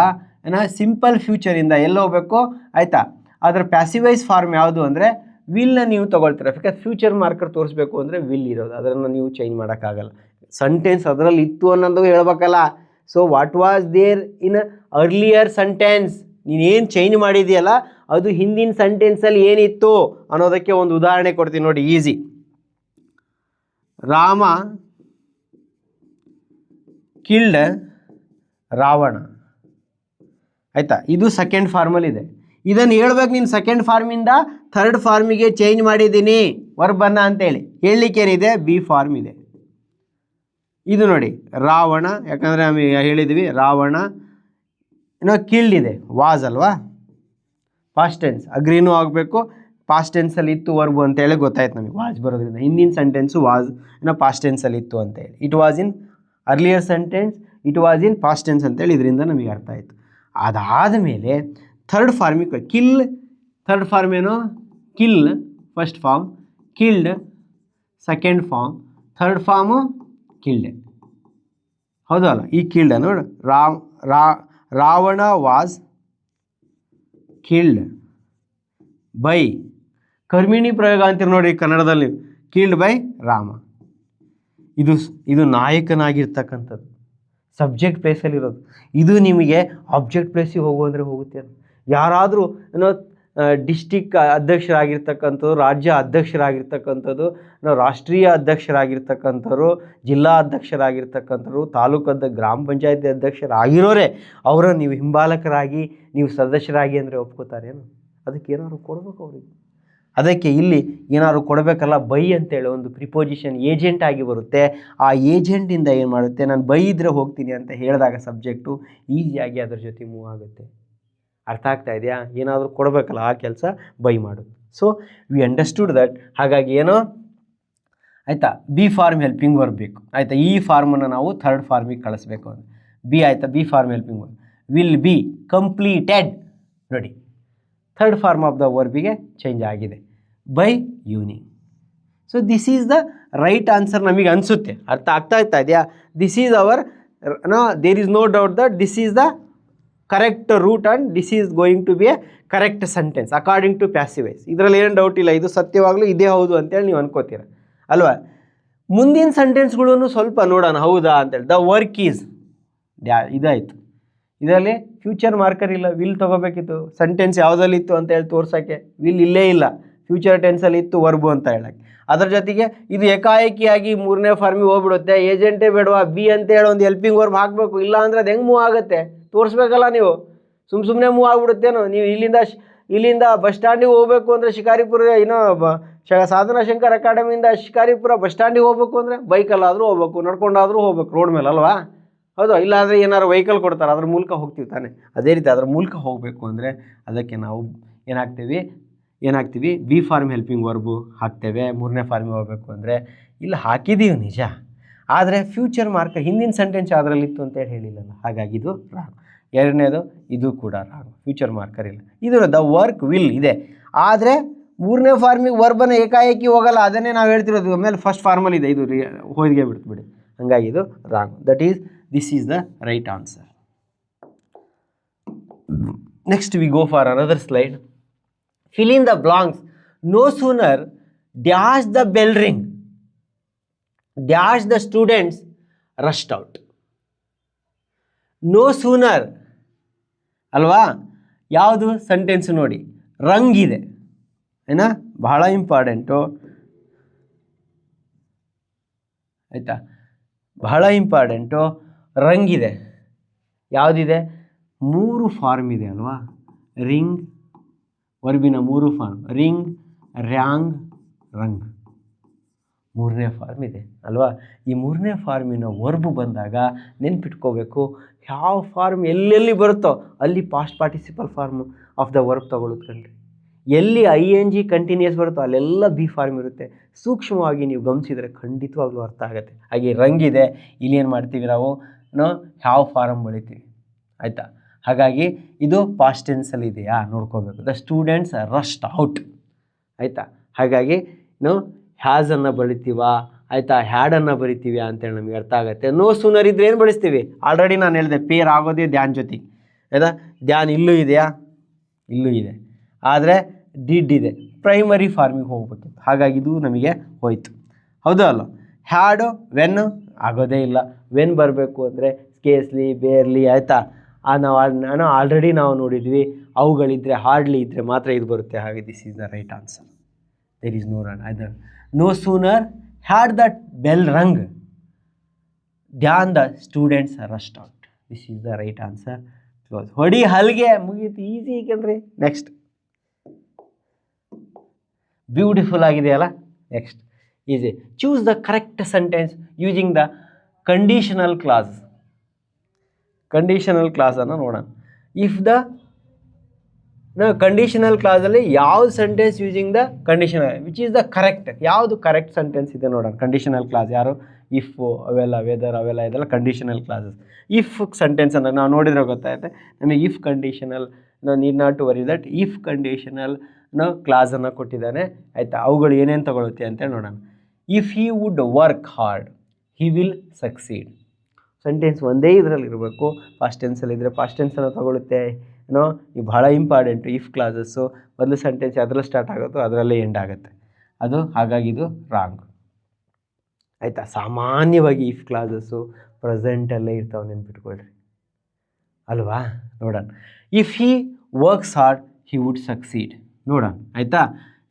ಸಿಂಪಲ್ ಫ್ಯೂಚರಿಂದ ಎಲ್ಲಿ ಹೋಗಬೇಕು? ಆಯಿತಾ? ಅದರ ಪ್ಯಾಸಿವೈಸ್ ಫಾರ್ಮ್ ಯಾವುದು ಅಂದರೆ ವಿಲ್ನ ನೀವು ತೊಗೊಳ್ತೀರ. ಯಾಕಂದರೆ ಫ್ಯೂಚರ್ ಮಾರ್ಕರ್ ತೋರಿಸ್ಬೇಕು ಅಂದರೆ ವಿಲ್ ಇರೋದು, ಅದನ್ನು ನೀವು ಚೇಂಜ್ ಮಾಡೋಕ್ಕಾಗಲ್ಲ. ಸೆಂಟೆನ್ಸ್ ಅದರಲ್ಲಿ ಇತ್ತು ಅನ್ನೋದು ಹೇಳ್ಬೇಕಲ್ಲ. So what was there in earlier sentence, ನೀನೇನು ಚೇಂಜ್ ಮಾಡಿದೆಯಲ್ಲ ಅದು ಹಿಂದಿನ ಸೆಂಟೆನ್ಸಲ್ಲಿ ಏನಿತ್ತು ಅನ್ನೋದಕ್ಕೆ ಒಂದು ಉದಾಹರಣೆ ಕೊಡ್ತೀನಿ ನೋಡಿ, ಈಸಿ. ರಾಮ ಕಿಲ್ಡ್ ರಾವಣ. ಆಯಿತಾ? ಇದು ಸೆಕೆಂಡ್ ಫಾರ್ಮಲ್ಲಿದೆ. ಇದನ್ನು ಹೇಳ್ಬೇಕು ನೀನು ಸೆಕೆಂಡ್ ಫಾರ್ಮಿಂದ ಥರ್ಡ್ ಫಾರ್ಮಿಗೆ ಚೇಂಜ್ ಮಾಡಿದ್ದೀನಿ ವರ್ಬನ್ನು ಅಂತೇಳಿ ಹೇಳಲಿಕ್ಕೇನಿದೆ? ಬಿ ಫಾರ್ಮ್ ಇದೆ. ಇದು ನೋಡಿ, ರಾವಣ, ಯಾಕಂದರೆ ಹೇಳಿದ್ವಿ ರಾವಣ ಕಿಲ್ಡ್ ಇದೆ, ವಾಸ್ ಅಲ್ವಾ? ಪಾಸ್ಟ್ ಟೆನ್ಸ್ ಅಗ್ರಿನೂ ಆಗಬೇಕು. ಪಾಸ್ಟ್ ಟೆನ್ಸಲ್ಲಿ ಇತ್ತು ವರ್ಬು ಅಂತೇಳಿ ಗೊತ್ತಾಯ್ತು ನಮಗೆ, ವಾಸ್ ಬರೋದ್ರಿಂದ. ಹಿಂದಿನ ಸೆಂಟೆನ್ಸು ವಾಸ್ ಪಾಸ್ಟ್ ಟೆನ್ಸಲ್ಲಿ ಇತ್ತು ಅಂತೇಳಿ. It was in earlier sentence, it was in past tense ಅಂತೇಳಿ ಇದರಿಂದ ನಮಗೆ ಅರ್ಥ ಆಯಿತು. ಅದಾದ ಮೇಲೆ ಥರ್ಡ್ ಫಾರ್ಮಿಗೆ ಥರ್ಡ್ ಫಾರ್ಮ್ ಏನು? Kill first form, killed second form, third form killed. ಹೌದಲ್ಲ? ಈ ಕಿಲ್ಡ್ ನೋಡಿ, ರಾವಣ ವಾಸ್ ಕಿಲ್ಡ್ ಬೈ, ಕರ್ಮಿಣಿ ಪ್ರಯೋಗ ಅಂತೀರಿ ನೋಡಿ ಕನ್ನಡದಲ್ಲಿ, ಕಿಲ್ಡ್ ಬೈ ರಾಮ. ಇದು ನಾಯಕನಾಗಿರ್ತಕ್ಕಂಥದ್ದು, ಸಬ್ಜೆಕ್ಟ್ ಪ್ಲೇಸಲ್ಲಿರೋದು. ಇದು ನಿಮಗೆ ಆಬ್ಜೆಕ್ಟ್ ಪ್ಲೇಸಿಗೆ ಹೋಗುವಂದರೆ ಹೋಗುತ್ತೆ. ಯಾರಾದರೂ ಡಿಸ್ಟಿಕ್ ಅಧ್ಯಕ್ಷರಾಗಿರ್ತಕ್ಕಂಥದ್ದು, ರಾಜ್ಯ ಅಧ್ಯಕ್ಷರಾಗಿರ್ತಕ್ಕಂಥದ್ದು, ರಾಷ್ಟ್ರೀಯ ಅಧ್ಯಕ್ಷರಾಗಿರ್ತಕ್ಕಂಥವ್ರು, ಜಿಲ್ಲಾ ಅಧ್ಯಕ್ಷರಾಗಿರ್ತಕ್ಕಂಥವ್ರು, ತಾಲೂಕದ ಗ್ರಾಮ ಪಂಚಾಯತಿ ಅಧ್ಯಕ್ಷರಾಗಿರೋರೆ ಅವರನ್ನು ನೀವು ಹಿಂಬಾಲಕರಾಗಿ ನೀವು ಸದಸ್ಯರಾಗಿ ಅಂದರೆ ಒಪ್ಕೋತಾರೇನು? ಅದಕ್ಕೆ ಏನಾದ್ರು ಕೊಡಬೇಕು ಅವರಿಗೆ. ಅದಕ್ಕೆ ಇಲ್ಲಿ ಏನಾದ್ರು ಕೊಡಬೇಕಲ್ಲ, ಬೈ ಅಂತೇಳಿ ಒಂದು ಪ್ರಿಪೋಸಿಷನ್ ಏಜೆಂಟ್ ಆಗಿ ಬರುತ್ತೆ. ಆ ಏಜೆಂಟಿಂದ ಏನು ಮಾಡುತ್ತೆ? ನಾನು ಬೈ ಇದ್ದರೆ ಹೋಗ್ತೀನಿ ಅಂತ ಹೇಳಿದಾಗ ಸಬ್ಜೆಕ್ಟು ಈಸಿಯಾಗಿ ಅದ್ರ ಜೊತೆ ಮೂವ್ ಆಗುತ್ತೆ. ಅರ್ಥ ಆಗ್ತಾ ಇದೆಯಾ? ಏನಾದರೂ ಕೊಡಬೇಕಲ್ಲ, ಆ ಕೆಲಸ ಬೈ ಮಾಡೋದು. So we understood that. ಹಾಗಾಗಿ ಏನೋ ಆಯಿತಾ, ಬಿ ಫಾರ್ಮ್ ಹೆಲ್ಪಿಂಗ್ ವರ್ಬ್ ಬೇಕು. ಆಯಿತಾ? ಈ ಫಾರ್ಮನ್ನು ನಾವು ಥರ್ಡ್ ಫಾರ್ಮಿಗೆ ಕಳಿಸ್ಬೇಕು ಅಂದರೆ ಬಿ. ಆಯಿತಾ? Be form helping verb will be completed. ನೋಡಿ, ಥರ್ಡ್ ಫಾರ್ಮ್ ಆಫ್ ದ ವರ್ಬಿಗೆ ಚೇಂಜ್ ಆಗಿದೆ by evening. So this is the right answer ನಮಗೆ ಅನಿಸುತ್ತೆ. ಅರ್ಥ ಆಗ್ತಾ ಇದೆಯಾ? This is our there is no doubt that this is the correct route and this is going to be a correct sentence according to passive voice. ಇದರಲ್ಲಿ ಏನು doubt ಇಲ್ಲ, ಇದು ಸತ್ಯವಾಗಲೂ ಇದೇ ಹೌದು ಅಂತೇಳಿ ನೀವು ಅನ್ಕೋತೀರ ಅಲ್ವಾ. ಮುಂದಿನ ಸೆಂಟೆನ್ಸ್ಗಳನ್ನು ಸ್ವಲ್ಪ ನೋಡೋಣ ಹೌದಾ ಅಂತೇಳಿ. ದ ವರ್ಕ್ ಈಸ್ ಇದಾಯಿತು. ಇದರಲ್ಲಿ ಫ್ಯೂಚರ್ ಮಾರ್ಕರ್ ಇಲ್ಲ, ವಿಲ್ ತೊಗೋಬೇಕಿತ್ತು. ಸೆಂಟೆನ್ಸ್ ಯಾವುದಲ್ಲಿತ್ತು ಅಂತ ಹೇಳಿ ತೋರ್ಸೋಕ್ಕೆ ವಿಲ್ ಇಲ್ಲೇ ಇಲ್ಲ, ಫ್ಯೂಚರ್ ಟೆನ್ಸಲ್ಲಿ ಇತ್ತು ವರ್ಬು ಅಂತ ಹೇಳಕ್ಕೆ. ಅದರ ಜೊತೆಗೆ ಇದು ಏಕಾಏಕಿಯಾಗಿ ಮೂರನೇ ಫಾರ್ಮಿಗೆ ಹೋಗ್ಬಿಡುತ್ತೆ, ಏಜೆಂಟೇ ಬೇಡವಾ ಬಿ ಅಂತ ಹೇಳಿ ಒಂದು ಹೆಲ್ಪಿಂಗ್ ವರ್ಬ್ ಹಾಕಬೇಕು. ಇಲ್ಲ ಅಂದರೆ ಅದು ಹೆಂಗೆ ಮೂವ್ ಆಗುತ್ತೆ ತೋರಿಸ್ಬೇಕಲ್ಲ ನೀವು. ಸುಮ್ಮನೆ ಮೂವ್ ಆಗ್ಬಿಡುತ್ತೇನೋ. ನೀವು ಇಲ್ಲಿಂದ ಬಸ್ ಸ್ಟ್ಯಾಂಡಿಗೆ ಹೋಗಬೇಕು ಅಂದರೆ ಶಿಕಾರಿಪುರ ಸಾಧನಾ ಶಂಕರ್ ಅಕಾಡೆಮಿಯಿಂದ ಶಿಕಾರಿಪುರ ಬಸ್ ಸ್ಟ್ಯಾಂಡಿಗೆ ಹೋಗಬೇಕು ಅಂದರೆ ಬೈಕಲ್ಲಾದರೂ ಹೋಗ್ಬೇಕು, ನಡ್ಕೊಂಡಾದರೂ ಹೋಗ್ಬೇಕು ರೋಡ್ ಮೇಲೆ ಅಲ್ವಾ. ಹೌದು, ಇಲ್ಲಾಂದರೆ ಏನಾದ್ರು ವೆಹಿಕಲ್ ಕೊಡ್ತಾರೆ ಅದ್ರ ಮೂಲಕ ಹೋಗ್ತೀವಿ ತಾನೆ. ಅದೇ ರೀತಿ ಅದರ ಮೂಲಕ ಹೋಗಬೇಕು ಅಂದರೆ ಅದಕ್ಕೆ ನಾವು ಏನಾಗ್ತೀವಿ ಬಿ ಫಾರ್ಮ್ ಹೆಲ್ಪಿಂಗ್ ವರ್ಬು ಹಾಕ್ತೇವೆ. ಮೂರನೇ ಫಾರ್ಮಿಗೆ ಹೋಗಬೇಕು ಅಂದರೆ ಇಲ್ಲಿ ಹಾಕಿದ್ದೀವಿ ನಿಜ, ಆದರೆ ಫ್ಯೂಚರ್ ಮಾರ್ಕರ್ ಹಿಂದಿನ ಸೆಂಟೆನ್ಸ್ ಅದರಲ್ಲಿತ್ತು ಅಂತೇಳಿ ಹೇಳಿಲ್ಲಲ್ಲ, ಹಾಗಾಗಿ ಇದು ರಾಂಗ್. ಎರಡನೇದು ಇದು ಕೂಡ ರಾಂಗ್, ಫ್ಯೂಚರ್ ಮಾರ್ಕರ್ ಇಲ್ಲ. ಇದು ದ ವರ್ಕ್ ವಿಲ್ ಇದೆ, ಆದರೆ ಮೂರನೇ ಫಾರ್ಮಿಗೆ ವರ್ಬನ್ನು ಏಕಾಏಕಿ ಹೋಗಲ್ಲ. ಅದನ್ನೇ ನಾವು ಹೇಳ್ತಿರೋದು. ಆಮೇಲೆ ಫಸ್ಟ್ ಫಾರ್ಮಲ್ಲಿ ಇದೆ, ಇದು ಹೋಗಿಗೆ ಬಿಡ್ತು ಬಿಡಿ. ಹಾಗಾಗಿ ಇದು wrong. This is the right answer. Next we go for another slide. Fill in the blanks. No sooner dash the bell ring, dash the students rushed out. No sooner ಅಲ್ವಾ, ಯಾವುದು ಸೆಂಟೆನ್ಸ್ ನೋಡಿ, ರಂಗ್ ಇದೆ ಏನಾ, ಬಹಳ ಇಂಪಾರ್ಟೆಂಟು ಆಯಿತಾ, ಬಹಳ important. ರಂಗ್ ಇದೆ, ಯಾವುದಿದೆ, 3 ಫಾರ್ಮ್ ಇದೆ ಅಲ್ವಾ. ರಿಂಗ್ ವರ್ಬಿನ 3 ಫಾರ್ಮ್, ರಿಂಗ್, ರ್ಯಾಂಗ್, ರಂಗ್, 3ನೇ ಫಾರ್ಮ್ ಇದೆ ಅಲ್ವಾ. ಈ 3ನೇ ಫಾರ್ಮಿನ ವರ್ಬು ಬಂದಾಗ ನೆನ್ಪಿಟ್ಕೋಬೇಕು, ಯಾವ ಫಾರ್ಮ್ ಎಲ್ಲೆಲ್ಲಿ ಬರುತ್ತೋ ಅಲ್ಲಿ past participle form of the verb ತಗೊಳ್ಳುತ್ತಂಡ್ರಿ. ಎಲ್ಲಿ ING ಕಂಟಿನ್ಯೂಸ್ ಬರುತ್ತೋ ಅಲ್ಲೆಲ್ಲ ಬಿ ಫಾರ್ಮ್ ಇರುತ್ತೆ. ಸೂಕ್ಷ್ಮವಾಗಿ ನೀವು ಗಮನಿಸಿದರೆ ಖಂಡಿತವಾಗ್ಲೂ ಅರ್ಥ ಆಗುತ್ತೆ. ಹಾಗೆ ರಂಗಿದೆ, ಇಲ್ಲಿ ಏನು ಮಾಡ್ತೀವಿ ನಾವು ಯಾವ ಫಾರ್ಮ್ ಬಳಿತೀವಿ ಆಯಿತಾ. ಹಾಗಾಗಿ ಇದು ಪಾಸ್ಟ್ ಟೆನ್ಸಲ್ಲಿ ಇದೆಯಾ ನೋಡ್ಕೋಬೇಕು. ದ ಸ್ಟೂಡೆಂಟ್ಸ್ ರಶ್ಡ್ ಔಟ್ ಆಯಿತಾ. ಹಾಗಾಗಿ ನಾವು ಹ್ಯಾಸನ್ನು ಬಳಿತೀವಾ ಆಯಿತಾ, ಹ್ಯಾಡನ್ನು ಬರಿತೀವಿ ಅಂತೇಳಿ ನಮಗೆ ಅರ್ಥ ಆಗುತ್ತೆ. ನೋ ಸೂನರ್ ಇದ್ರೆ ಏನು ಬಳಸ್ತೀವಿ, ಆಲ್ರೆಡಿ ನಾನು ಹೇಳಿದೆ ಪೇರ್ ಆಗೋದೇ ಧ್ಯಾನ್ ಜೊತೆಗೆ ಆಯಿತಾ. ಧ್ಯಾನ್ ಇಲ್ಲೂ ಇದೆಯಾ, ಇಲ್ಲೂ ಇದೆ, ಆದರೆ ಡಿಡ್ ಇದೆ, ಪ್ರೈಮರಿ ಫಾರ್ಮಿಗೆ ಹೋಗ್ಬೇಕಿತ್ತು. ಹಾಗಾಗಿ ಇದು ನಮಗೆ ಹೋಯಿತು, ಹೌದು ಅಲ್ಲ. ಹ್ಯಾಡು ವೆನ್ ಆಗೋದೇ ಇಲ್ಲ. ವೆನ್ ಬರಬೇಕು ಅಂದರೆ ಸ್ಕೇಸ್ಲಿ, ಬೇರ್ಲಿ ಆಯಿತಾ. ನಾವು ಆಲ್ರೆಡಿ ನಾವು ನೋಡಿದ್ವಿ, ಅವುಗಳಿದ್ದರೆ ಹಾರ್ಡ್ಲಿ ಇದ್ದರೆ ಮಾತ್ರ ಇದು ಬರುತ್ತೆ. ಹಾಗೆ this is the right answer. There is no run other. No sooner had that bell rung than the students rushed out. This is the right answer. Close. ಹೊಡಿ ಹಲ್ಗೆ ಮುಗೀತು, ಈಸಿ ಏಕೆಂದ್ರೆ. ನೆಕ್ಸ್ಟ್ ಬ್ಯೂಟಿಫುಲ್ ಆಗಿದೆಯಲ್ಲ. Next easy. Choose the correct sentence using the conditional clause. Conditional ಕ್ಲಾಸನ್ನು ನೋಡೋಣ. If the conditional ಕ್ಲಾಸಲ್ಲಿ ಯಾವ್ದು sentence using the conditional which is the correct, ಯಾವುದು ಕರೆಕ್ಟ್ ಸೆಂಟೆನ್ಸ್ ಇದೆ ನೋಡೋಣ. ಕಂಡೀಷನಲ್ ಕ್ಲಾಸ್ ಯಾರು, ಇಫ್ ಅವೆಲ್ಲ, ವೆದರ್ ಅವೆಲ್ಲ ಇದೆಲ್ಲ ಕಂಡೀಷನಲ್ ಕ್ಲಾಸಸ್. ಇಫ್ ಸೆಂಟೆನ್ಸನ್ನು ನಾವು ನೋಡಿದರೆ ಗೊತ್ತಾಗುತ್ತೆ ನಮಗೆ. If conditional need not to worry that. If conditional ಕ್ಲಾಸನ್ನು ಕೊಟ್ಟಿದ್ದಾನೆ ಆಯಿತಾ. ಅವುಗಳು ಏನೇನು ತಗೊಳುತ್ತೆ ಅಂತೇಳಿ ನೋಡೋಣ. If he would work hard he will succeed. Sentence ಒಂದೇ ಇದರಲ್ಲಿ ಇರಬೇಕು. ಪಾಸ್ಟ್ ಟೆನ್ಸಲ್ಲಿದ್ದರೆ ಪಾಸ್ಟ್ ಟೆನ್ಸನ್ನು ತಗೊಳುತ್ತೆ. ಈಗ ಬಹಳ ಇಂಪಾರ್ಟೆಂಟು ಇಫ್ ಕ್ಲಾಸಸ್ಸು. ಒಂದು ಸೆಂಟೆನ್ಸ್ ಅದರಲ್ಲಿ ಸ್ಟಾರ್ಟ್ ಆಗುತ್ತೋ ಅದರಲ್ಲೇ ಎಂಡ್ ಆಗುತ್ತೆ ಅದು. ಹಾಗಾಗಿ ಇದು ರಾಂಗ್ ಆಯಿತಾ. ಸಾಮಾನ್ಯವಾಗಿ ಇಫ್ ಕ್ಲಾಸಸ್ಸು ಪ್ರೆಸೆಂಟಲ್ಲೇ ಇರ್ತಾವೆ, ನೆನ್ಪಿಟ್ಕೊಳ್ರಿ ಅಲ್ವಾ. ನೋಡೋಣ. If he works hard he would succeed. ನೋಡೋಣ ಆಯಿತಾ.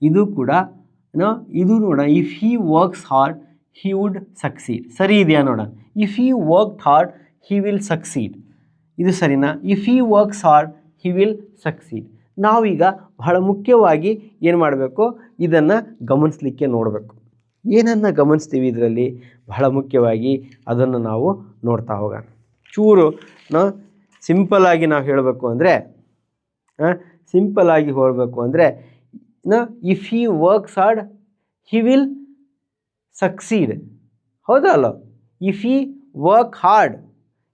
ಇದು ಕೂಡ ಇದು ನೋಡೋಣ. If he works hard he would succeed ಸರಿ ಇದೆಯಾ ನೋಡೋಣ. If he worked hard he will succeed, ಇದು ಸರಿನಾ. If he works hard he will succeed. ನಾವೀಗ ಬಹಳ ಮುಖ್ಯವಾಗಿ ಏನು ಮಾಡಬೇಕು, ಇದನ್ನು ಗಮನಿಸಲಿಕ್ಕೆ ನೋಡಬೇಕು. ಏನನ್ನು ಗಮನಿಸ್ತೀವಿ ಇದರಲ್ಲಿ ಬಹಳ ಮುಖ್ಯವಾಗಿ ಅದನ್ನು ನಾವು ನೋಡ್ತಾ ಹೋಗೋಣ. ಚೂರು ಸಿಂಪಲ್ಲಾಗಿ ನಾವು ಹೇಳಬೇಕು ಅಂದರೆ ಸಿಂಪಲ್ಲಾಗಿ ಹೇಳಬೇಕು ಅಂದರೆ if he works hard he will succeed, ಹೌದಾ ಅಲ್ಲ. ಇಫ್ ಹಿ ವರ್ಕ್ ಹಾರ್ಡ್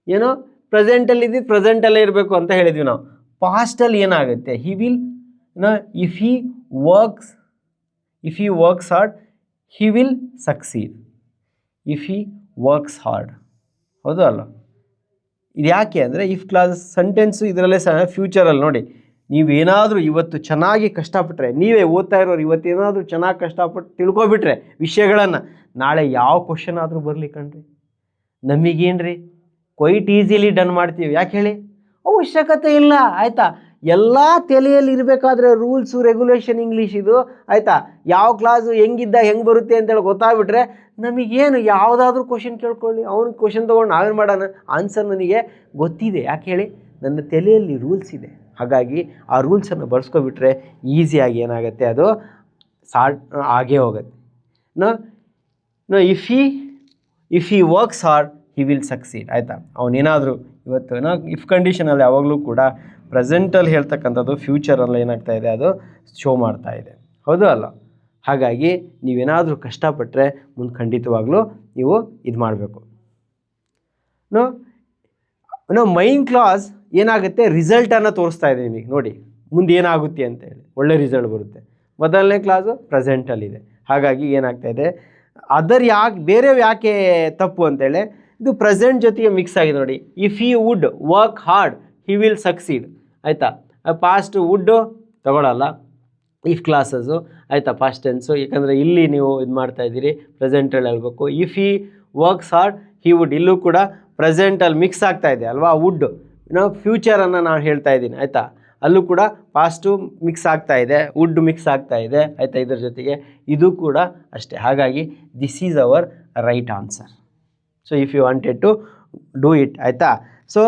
ಏನೋ ಪ್ರೆಸೆಂಟಲ್ಲಿದ್ದು ಪ್ರೆಸೆಂಟಲ್ಲೇ ಇರಬೇಕು ಅಂತ ಹೇಳಿದ್ವಿ ನಾವು. ಪಾಸ್ಟಲ್ಲಿ ಏನಾಗುತ್ತೆ, he will if he works hard he will succeed. If he works hard, ಹೌದಾ ಅಲ್ಲ. ಇದು ಯಾಕೆ ಅಂದರೆ ಇಫ್ ಕ್ಲಾಸ್ ಸೆಂಟೆನ್ಸು ಇದರಲ್ಲೇ ಫ್ಯೂಚರಲ್ಲಿ ನೋಡಿ, ನೀವೇನಾದರೂ ಇವತ್ತು ಚೆನ್ನಾಗಿ ಕಷ್ಟಪಟ್ಟರೆ, ನೀವೇ ಓದ್ತಾ ಇರೋರು ಇವತ್ತೇನಾದರೂ ಚೆನ್ನಾಗಿ ಕಷ್ಟಪಟ್ಟು ತಿಳ್ಕೊಬಿಟ್ರೆ ವಿಷಯಗಳನ್ನು, ನಾಳೆ ಯಾವ ಕ್ವಶನ್ ಆದರೂ ಬರಲಿ ಕಣ್ರಿ, ನಮಗೇನ್ರಿ ಕ್ವೈಟ್ ಈಸಿಲಿ ಡನ್ ಮಾಡ್ತೀವಿ. ಯಾಕೆ ಹೇಳಿ? ಅವಶ್ಯಕತೆ ಇಲ್ಲ ಆಯಿತಾ. ಎಲ್ಲ ತಲೆಯಲ್ಲಿ ಇರಬೇಕಾದ್ರೆ ರೂಲ್ಸು ರೆಗ್ಯುಲೇಷನ್ ಇಂಗ್ಲೀಷ್ ಇದು ಆಯಿತಾ. ಯಾವ ಕ್ಲಾಸು ಹೆಂಗಿದ್ದ ಹೆಂಗೆ ಬರುತ್ತೆ ಅಂತೇಳಿ ಗೊತ್ತಾಗ್ಬಿಟ್ರೆ ನಮಗೇನು ಯಾವುದಾದ್ರೂ ಕ್ವಶನ್ ಕೇಳ್ಕೊಳ್ಳಿ, ಅವ್ನು ಕ್ವಶನ್ ತೊಗೊಂಡು ನಾವೇನು ಮಾಡೋಣ, ಆನ್ಸರ್ ನನಗೆ ಗೊತ್ತಿದೆ. ಯಾಕೆ ಹೇಳಿ? ನನ್ನ ತಲೆಯಲ್ಲಿ ರೂಲ್ಸ್ ಇದೆ. ಹಾಗಾಗಿ ಆ ರೂಲ್ಸನ್ನು ಬಳಸ್ಕೊಬಿಟ್ರೆ ಈಸಿಯಾಗಿ ಏನಾಗುತ್ತೆ, ಅದು ಆಗೇ ಹೋಗುತ್ತೆ. No if he works hard he will succeed ಆಯಿತಾ. ಅವನೇನಾದರೂ ಇವತ್ತು ಇಫ್ ಕಂಡೀಷನಲ್ಲಿ ಯಾವಾಗಲೂ ಕೂಡ ಪ್ರೆಸೆಂಟಲ್ಲಿ ಹೇಳ್ತಕ್ಕಂಥದ್ದು ಫ್ಯೂಚರಲ್ಲಿ ಏನಾಗ್ತಾ ಇದೆ, ಅದು ಶೋ ಮಾಡ್ತಾ ಇದೆ, ಹೌದು ಅಲ್ಲ? ಹಾಗಾಗಿ ನೀವೇನಾದರೂ ಕಷ್ಟಪಟ್ಟರೆ ಮುಂದೆ ಖಂಡಿತವಾಗ್ಲೂ ನೀವು ಇದು ಮಾಡಬೇಕು. ಮೈನ್ ಕ್ಲಾಸ್ ಏನಾಗುತ್ತೆ, ರಿಸಲ್ಟನ್ನು ತೋರಿಸ್ತಾ ಇದೆ ನಿಮಗೆ. ನೋಡಿ ಮುಂದೆ ಏನಾಗುತ್ತೆ ಅಂತೇಳಿ, ಒಳ್ಳೆ ರಿಸಲ್ಟ್ ಬರುತ್ತೆ. ಮೊದಲನೇ ಕ್ಲಾಸು ಪ್ರೆಸೆಂಟಲ್ಲಿದೆ. ಹಾಗಾಗಿ ಏನಾಗ್ತಾ ಇದೆ, ಅದರ್ ಬೇರೆ ಯಾಕೆ ತಪ್ಪು ಅಂತೇಳಿ ಇದು ಪ್ರೆಸೆಂಟ್ ಜೊತೆಗೆ ಮಿಕ್ಸ್ ಆಗಿದೆ. ನೋಡಿ, if he would work hard he will succeed ಆಯಿತಾ. ಪಾಸ್ಟ್ ವುಡ್ಡು ತಗೊಳ್ಳಲ್ಲ ಇಫ್ ಕ್ಲಾಸಸ್ಸು ಆಯಿತಾ, ಪಾಸ್ಟ್ ಟೆನ್ಸು. ಯಾಕಂದರೆ ಇಲ್ಲಿ ನೀವು ಇದು ಮಾಡ್ತಾಯಿದ್ದೀರಿ, ಪ್ರೆಸೆಂಟಲ್ಲಿ ಹೇಳ್ಬೇಕು. If he works hard he would, ಇಲ್ಲೂ ಕೂಡ ಪ್ರೆಸೆಂಟಲ್ಲಿ ಮಿಕ್ಸ್ ಆಗ್ತಾಯಿದೆ ಅಲ್ವಾ, ವುಡ್ ಫ್ಯೂಚರನ್ನು ನಾನು ಹೇಳ್ತಾ ಇದ್ದೀನಿ ಆಯಿತಾ. ಅಲ್ಲೂ ಕೂಡ ಪಾಸ್ಟು ಮಿಕ್ಸ್ ಆಗ್ತಾ ಇದೆ, ವುಡ್ ಮಿಕ್ಸ್ ಆಗ್ತಾ ಇದೆ ಆಯಿತಾ, ಇದರ ಜೊತೆಗೆ ಇದು ಕೂಡ ಅಷ್ಟೇ. ಹಾಗಾಗಿ this is our right answer. So if you wanted to do it ಆಯಿತಾ. So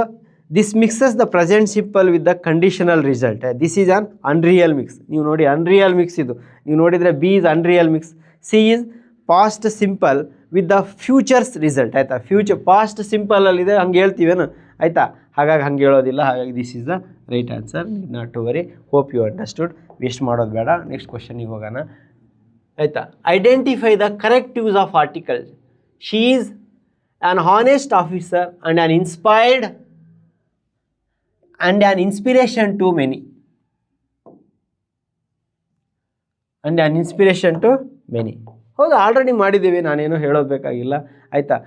this mixes the present simple with the conditional result. This is an unreal mix. ನೀವು ನೋಡಿ ಅನ್ರಿಯಲ್ ಮಿಕ್ಸ್ ಇದು, ನೀವು ನೋಡಿದರೆ B is unreal mix, C is past simple with the futures result ಆಯಿತಾ. Past ಸಿಂಪಲಲ್ಲಿದೆ ಹಂಗೆ ಹೇಳ್ತೀವೇನು ಆಯಿತಾ, ಹಾಗಾಗಿ ಹಂಗೆ ಹೇಳೋದಿಲ್ಲ. ಹಾಗಾಗಿ this is the right answer. Not to worry, hope you understood. Waste ಮಾಡೋದು ಬೇಡ. ನೆಕ್ಸ್ಟ್ ಕ್ವಶನಿಗೆ ಹೋಗೋಣ ಆಯಿತಾ. Identify the correct use of article. She is an honest officer and an inspiration to many. ಹೌದು, ಆಲ್ರೆಡಿ ಮಾಡಿದ್ದೀವಿ, ನಾನೇನು ಹೇಳೋದು ಬೇಕಾಗಿಲ್ಲ ಆಯಿತಾ.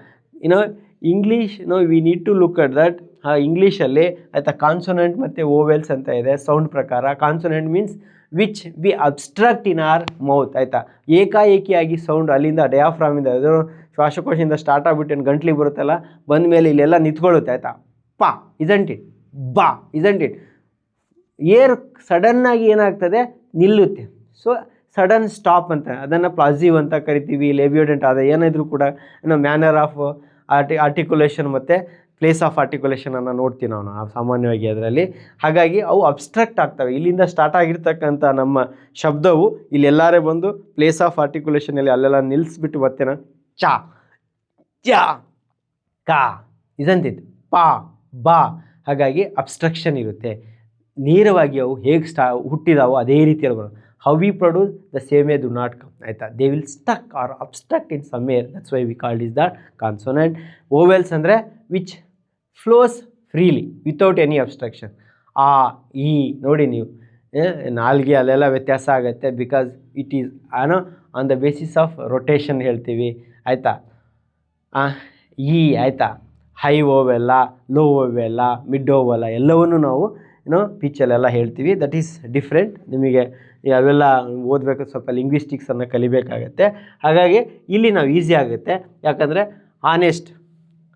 English we need to look at that. ಇಂಗ್ಲೀಷಲ್ಲಿ ಆಯಿತಾ ಕಾನ್ಸೊನೆಂಟ್ ಮತ್ತು ಓವೆಲ್ಸ್ ಅಂತ ಇದೆ ಸೌಂಡ್ ಪ್ರಕಾರ. Consonant means which we obstruct in our mouth ಆಯಿತಾ. ಏಕಾಏಕಿಯಾಗಿ ಸೌಂಡ್ ಅಲ್ಲಿಂದ ಡಯಾಫ್ರಾಮಿಂದ ಅದು ಶ್ವಾಸಕೋಶದಿಂದ ಸ್ಟಾರ್ಟ್ ಆಗಿಬಿಟ್ಟು ಗಂಟ್ಲಿಗೆ ಬರುತ್ತಲ್ಲ, ಬಂದ ಮೇಲೆ ಇಲ್ಲೆಲ್ಲ ನಿಂತ್ಕೊಳ್ಳುತ್ತೆ ಆಯಿತಾ. ಪಾ ಇಸಂಟ್ ಇಟ್, ಬಾ ಇಸಂಟ್ ಇಟ್. ಏರ್ ಸಡನ್ನಾಗಿ ಏನಾಗ್ತದೆ, ನಿಲ್ಲುತ್ತೆ. ಸೊ ಸಡನ್ ಸ್ಟಾಪ್ ಅಂತ, ಅದನ್ನು ಪ್ಲಾಸಿವ್ ಅಂತ ಕರಿತೀವಿ, ಲೆಬಿಯೋಡೆಂಟ್. ಅದು ಏನಿದ್ರು ಕೂಡ ಮ್ಯಾನರ್ ಆಫ್ ಆರ್ಟಿಕ್ಯುಲೇಷನ್ ಮತ್ತು ಪ್ಲೇಸ್ ಆಫ್ ಆರ್ಟಿಕ್ಯುಲೇಷನನ್ನು ನೋಡ್ತೀವಿ ನಾವು ಸಾಮಾನ್ಯವಾಗಿ ಅದರಲ್ಲಿ. ಹಾಗಾಗಿ ಅವು ಅಬ್ಸ್ಟ್ರಕ್ಟ್ ಆಗ್ತವೆ. ಇಲ್ಲಿಂದ ಸ್ಟಾರ್ಟ್ ಆಗಿರ್ತಕ್ಕಂಥ ನಮ್ಮ ಶಬ್ದವು ಇಲ್ಲೆಲ್ಲಾರೇ ಬಂದು ಪ್ಲೇಸ್ ಆಫ್ ಆರ್ಟಿಕ್ಯುಲೇಷನಲ್ಲಿ ಅಲ್ಲೆಲ್ಲ ನಿಲ್ಲಿಸ್ಬಿಟ್ಟು ಬರ್ತೇನೆ. ಚಾ, ಚಾ, ಕಾ ಇದಂತಿತ್ತು, ಪಾ, ಬಾ. ಹಾಗಾಗಿ ಅಬ್ಸ್ಟ್ರಕ್ಷನ್ ಇರುತ್ತೆ. ನೇರವಾಗಿ ಅವು ಹೇಗೆ ಹುಟ್ಟಿದಾವೋ ಅದೇ ರೀತಿಯಲ್ಲಿ ಬರೋದು. How we produce the same way do not come ಆಯಿತಾ. They will stuck or obstruct in some air. That's why we called is the consonant. Vowels ಅಂದರೆ which flows freely without any obstruction. ಆ ಈ ನೋಡಿ ನೀವು ನಾಲ್ಗೆ ಅಲ್ಲೆಲ್ಲ ವ್ಯತ್ಯಾಸ ಆಗುತ್ತೆ. Because it is on the basis of rotation ಹೇಳ್ತೀವಿ ಆಯಿತಾ. ಈ ಆಯಿತಾ, high vowel, low vowel, mid vowel ಎಲ್ಲವನ್ನೂ ನಾವು ಪಿಚ್ಚಲ್ಲೆಲ್ಲ ಹೇಳ್ತೀವಿ. That is different. ನಿಮಗೆ ಅವೆಲ್ಲ ಓದಬೇಕು, ಸ್ವಲ್ಪ ಲಿಂಗ್ವಿಸ್ಟಿಕ್ಸನ್ನು ಕಲಿಬೇಕಾಗತ್ತೆ. ಹಾಗಾಗಿ ಇಲ್ಲಿ ನಾವು ಈಸಿ ಆಗುತ್ತೆ. ಯಾಕಂದರೆ ಆನೆಸ್ಟ್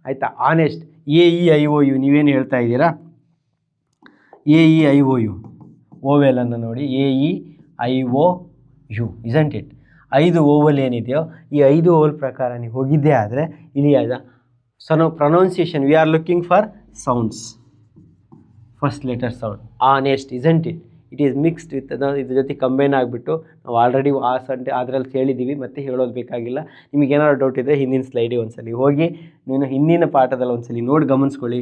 ಆಯಿತಾ, ಆನೆಸ್ಟ್. AEIOU ನೀವೇನು ಹೇಳ್ತಾ ಇದ್ದೀರಾ, AEIOU ಓವೆಲನ್ನು ನೋಡಿ, AEIOU ಇಸಂಟ್ ಇಟ್. 5 ಓವಲ್ ಏನಿದೆಯೋ ಈ 5 ಓವಲ್ ಪ್ರಕಾರ ನೀವು ಹೋಗಿದ್ದೇ ಆದರೆ ಇಲ್ಲಿ pronunciation we are looking for sounds, first letter sound. Honest isn't it. It is mixed with ಇದ್ರ ಜೊತೆ ಕಂಬೈನ್ ಆಗಿಬಿಟ್ಟು ನಾವು ಆಲ್ರೆಡಿ ಅದರಲ್ಲಿ ಹೇಳಿದ್ದೀವಿ, ಮತ್ತೆ ಹೇಳೋದು ಬೇಕಾಗಿಲ್ಲ. ನಿಮಗೇನಾದ್ರು ಡೌಟ್ ಇದ್ದರೆ ಹಿಂದಿನ ಸ್ಲೈಡಿಗೆ ಒಂದ್ಸಲಿ ಹೋಗಿ ನೀನು ಹಿಂದಿನ ಪಾಠದಲ್ಲಿ ಒಂದ್ಸಲಿ ನೋಡಿ ಗಮನಿಸ್ಕೊಳ್ಳಿ.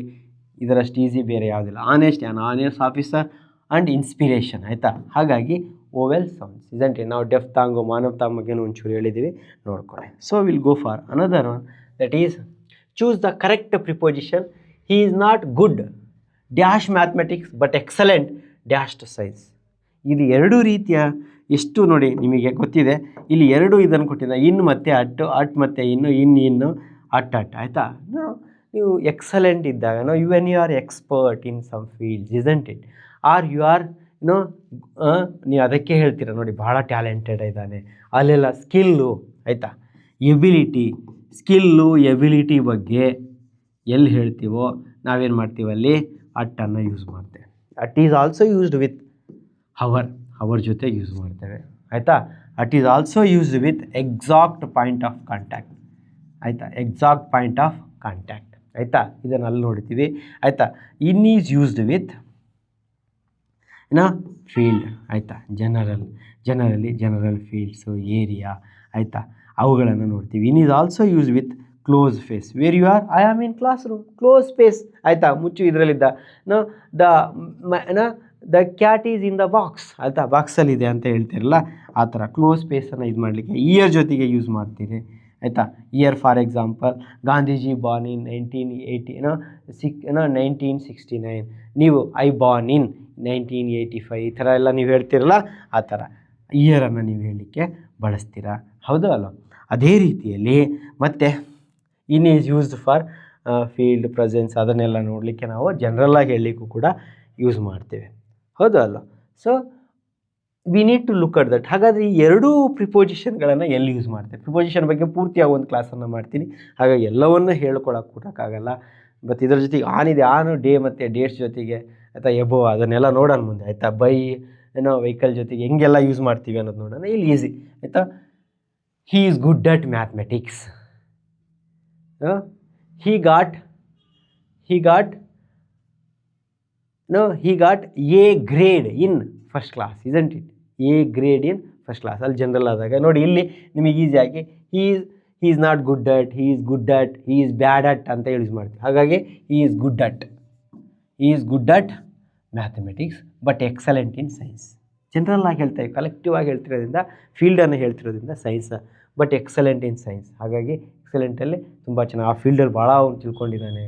ಇದರಷ್ಟು ಈಸಿ ಬೇರೆ ಯಾವುದಿಲ್ಲ. Honest honest officer and inspiration ಆಯಿತಾ. ಹಾಗಾಗಿ ಓವೆಲ್ ಸೌಂಡ್ಸ್ ಇಸಂಟ್ ಇಟ್. ನಾವು ಡೆಫ್ ತಾಂಗು ಮಾನವ್ ತಾಂಗ್ ಬಗ್ಗೆನೂ ಒಂಚೂರು ಹೇಳಿದ್ದೀವಿ, ನೋಡ್ಕೊಳ್ಳಿ. So will go for another one, that is choose the correct preposition. He is not good dash mathematics but excellent dash to science. ಇದು 2 ರೀತಿಯ ಎಷ್ಟು ನೋಡಿ ನಿಮಗೆ ಗೊತ್ತಿದೆ. ಇಲ್ಲಿ 2 ಇದನ್ನು ಕೊಟ್ಟಿದ್ದ, ಇನ್ನು ಮತ್ತು ಅಟ್ಟು, ಅಟ್ ಮತ್ತು ಇನ್ನು ಅಟ್ ಆಯಿತಾ. ನೀವು ಎಕ್ಸಲೆಂಟ್ ಇದ್ದಾಗ when you are expert in some fields isn't it, are you are ನೀವು ಅದಕ್ಕೆ ಹೇಳ್ತೀರ ನೋಡಿ ಭಾಳ ಟ್ಯಾಲೆಂಟೆಡ್ ಇದ್ದಾನೆ ಅಲ್ಲೆಲ್ಲ ಸ್ಕಿಲ್ಲು ಆಯಿತಾ, ಎಬಿಲಿಟಿ, ಸ್ಕಿಲ್ಲು ಎಬಿಲಿಟಿ ಬಗ್ಗೆ ಎಲ್ಲಿ ಹೇಳ್ತೀವೋ ನಾವೇನು ಮಾಡ್ತೀವಿ ಅಲ್ಲಿ ಅಟ್ಟನ್ನು ಯೂಸ್ ಮಾಡ್ತೇವೆ. At is also used with hour ಜೊತೆ ಯೂಸ್ ಮಾಡ್ತೇವೆ ಆಯಿತಾ. At is also used with exact point of contact ಆಯಿತಾ, ಎಕ್ಸಾಕ್ಟ್ ಪಾಯಿಂಟ್ ಆಫ್ ಕಾಂಟ್ಯಾಕ್ಟ್ ಆಯಿತಾ, ಇದನ್ನು ಅಲ್ಲಿ ನೋಡ್ತೀವಿ ಆಯಿತಾ. In is used with field ಆಯಿತಾ, ಜನರಲ್ ಫೀಲ್ಡ್ಸು, ಏರಿಯಾ ಆಯಿತಾ, ಅವುಗಳನ್ನು ನೋಡ್ತೀವಿ. In is also use with close face, where you are, I am in class room, close space ಆಯಿತಾ, ಮುಚ್ಚು ಇದರಲ್ಲಿದ್ದ the cat is in the box ಆಯಿತಾ, ಬಾಕ್ಸಲ್ಲಿದೆ ಅಂತ ಹೇಳ್ತಿರಲ್ಲ ಆ ಥರ ಕ್ಲೋಸ್ ಸ್ಪೇಸನ್ನು ಇದು ಮಾಡಲಿಕ್ಕೆ ಇಯರ್ ಜೊತೆಗೆ ಯೂಸ್ ಮಾಡ್ತೀರಿ ಆಯಿತಾ. Year for example Gandhiji born in 1969, ನೀವು ಐ ಬಾರ್ನ್ ಇನ್ 1985 ಈ ಥರ ಎಲ್ಲ ನೀವು ಹೇಳ್ತಿರಲ್ಲ ಆ ಥರ ಇಯರನ್ನು ನೀವು ಹೇಳಲಿಕ್ಕೆ ಬಳಸ್ತೀರಾ, ಹೌದಾ ಅಲ್ಲ. ಅದೇ ರೀತಿಯಲ್ಲಿ ಮತ್ತೆ in is used for field presence, ಅದನ್ನೆಲ್ಲ ನೋಡಲಿಕ್ಕೆ ನಾವು ಜನರಲ್ಲಾಗಿ ಹೇಳಲಿಕ್ಕೂ ಕೂಡ ಯೂಸ್ ಮಾಡ್ತೇವೆ, ಹೌದಾ ಅಲ್ಲ. So we need to look at that. ಹಾಗಾದರೆ ಈ ಎರಡೂ ಪ್ರಿಪೋಸಿಷನ್ಗಳನ್ನು ಎಲ್ಲಿ ಯೂಸ್ ಮಾಡ್ತೇವೆ, ಪ್ರಿಪೋಸಿಷನ್ ಬಗ್ಗೆ ಪೂರ್ತಿಯಾಗಿ ಒಂದು ಕ್ಲಾಸನ್ನು ಮಾಡ್ತೀನಿ, ಹಾಗಾಗಿ ಎಲ್ಲವನ್ನೂ ಹೇಳ್ಕೊಳಕ್ಕಾಗಲ್ಲ. ಮತ್ತು ಇದರ ಜೊತೆಗೆ ಆನಿದೆ, ಆನು ಡೇ ಮತ್ತು ಡೇಟ್ಸ್ ಜೊತೆಗೆ ಆಯಿತಾ, ಎಬೋ ಅದನ್ನೆಲ್ಲ ನೋಡೋಣ ಮುಂದೆ ಆಯಿತಾ. ಬೈ ವೆಹಿಕಲ್ ಜೊತೆಗೆ ಹೆಂಗೆಲ್ಲ ಯೂಸ್ ಮಾಡ್ತೀವಿ ಅನ್ನೋದು ನೋಡೋಣ. ಇಲ್ಲಿ ಈಸಿ ಆಯಿತಾ. He is good at mathematics, he got A grade in first class, isn't it? A grade in first class ಅಲ್ಲಿ ಜನರಲ್ ಆದಾಗ ನೋಡಿ ಇಲ್ಲಿ ನಿಮಗೆ ಈಸಿಯಾಗಿ he is not good at, he is good at, he is bad at ಅಂತ use ಮಾಡ್ತೀವಿ. ಹಾಗಾಗಿ he is good at mathematics but excellent in science. General ಆಗಿ ಹೇಳ್ತೇವೆ, ಕಲೆಕ್ಟಿವ್ ಆಗಿ ಹೇಳ್ತಿರೋದ್ರಿಂದ, ಫೀಲ್ಡನ್ನು ಹೇಳ್ತಿರೋದ್ರಿಂದ science, but excellent in science. ಹಾಗಾಗಿ ಎಕ್ಸಲೆಂಟಲ್ಲಿ ತುಂಬ ಚೆನ್ನಾಗಿ ಆ ಫೀಲ್ಡಲ್ಲಿ ಭಾಳ ಅವ್ನು ತಿಳ್ಕೊಂಡಿದ್ದಾನೆ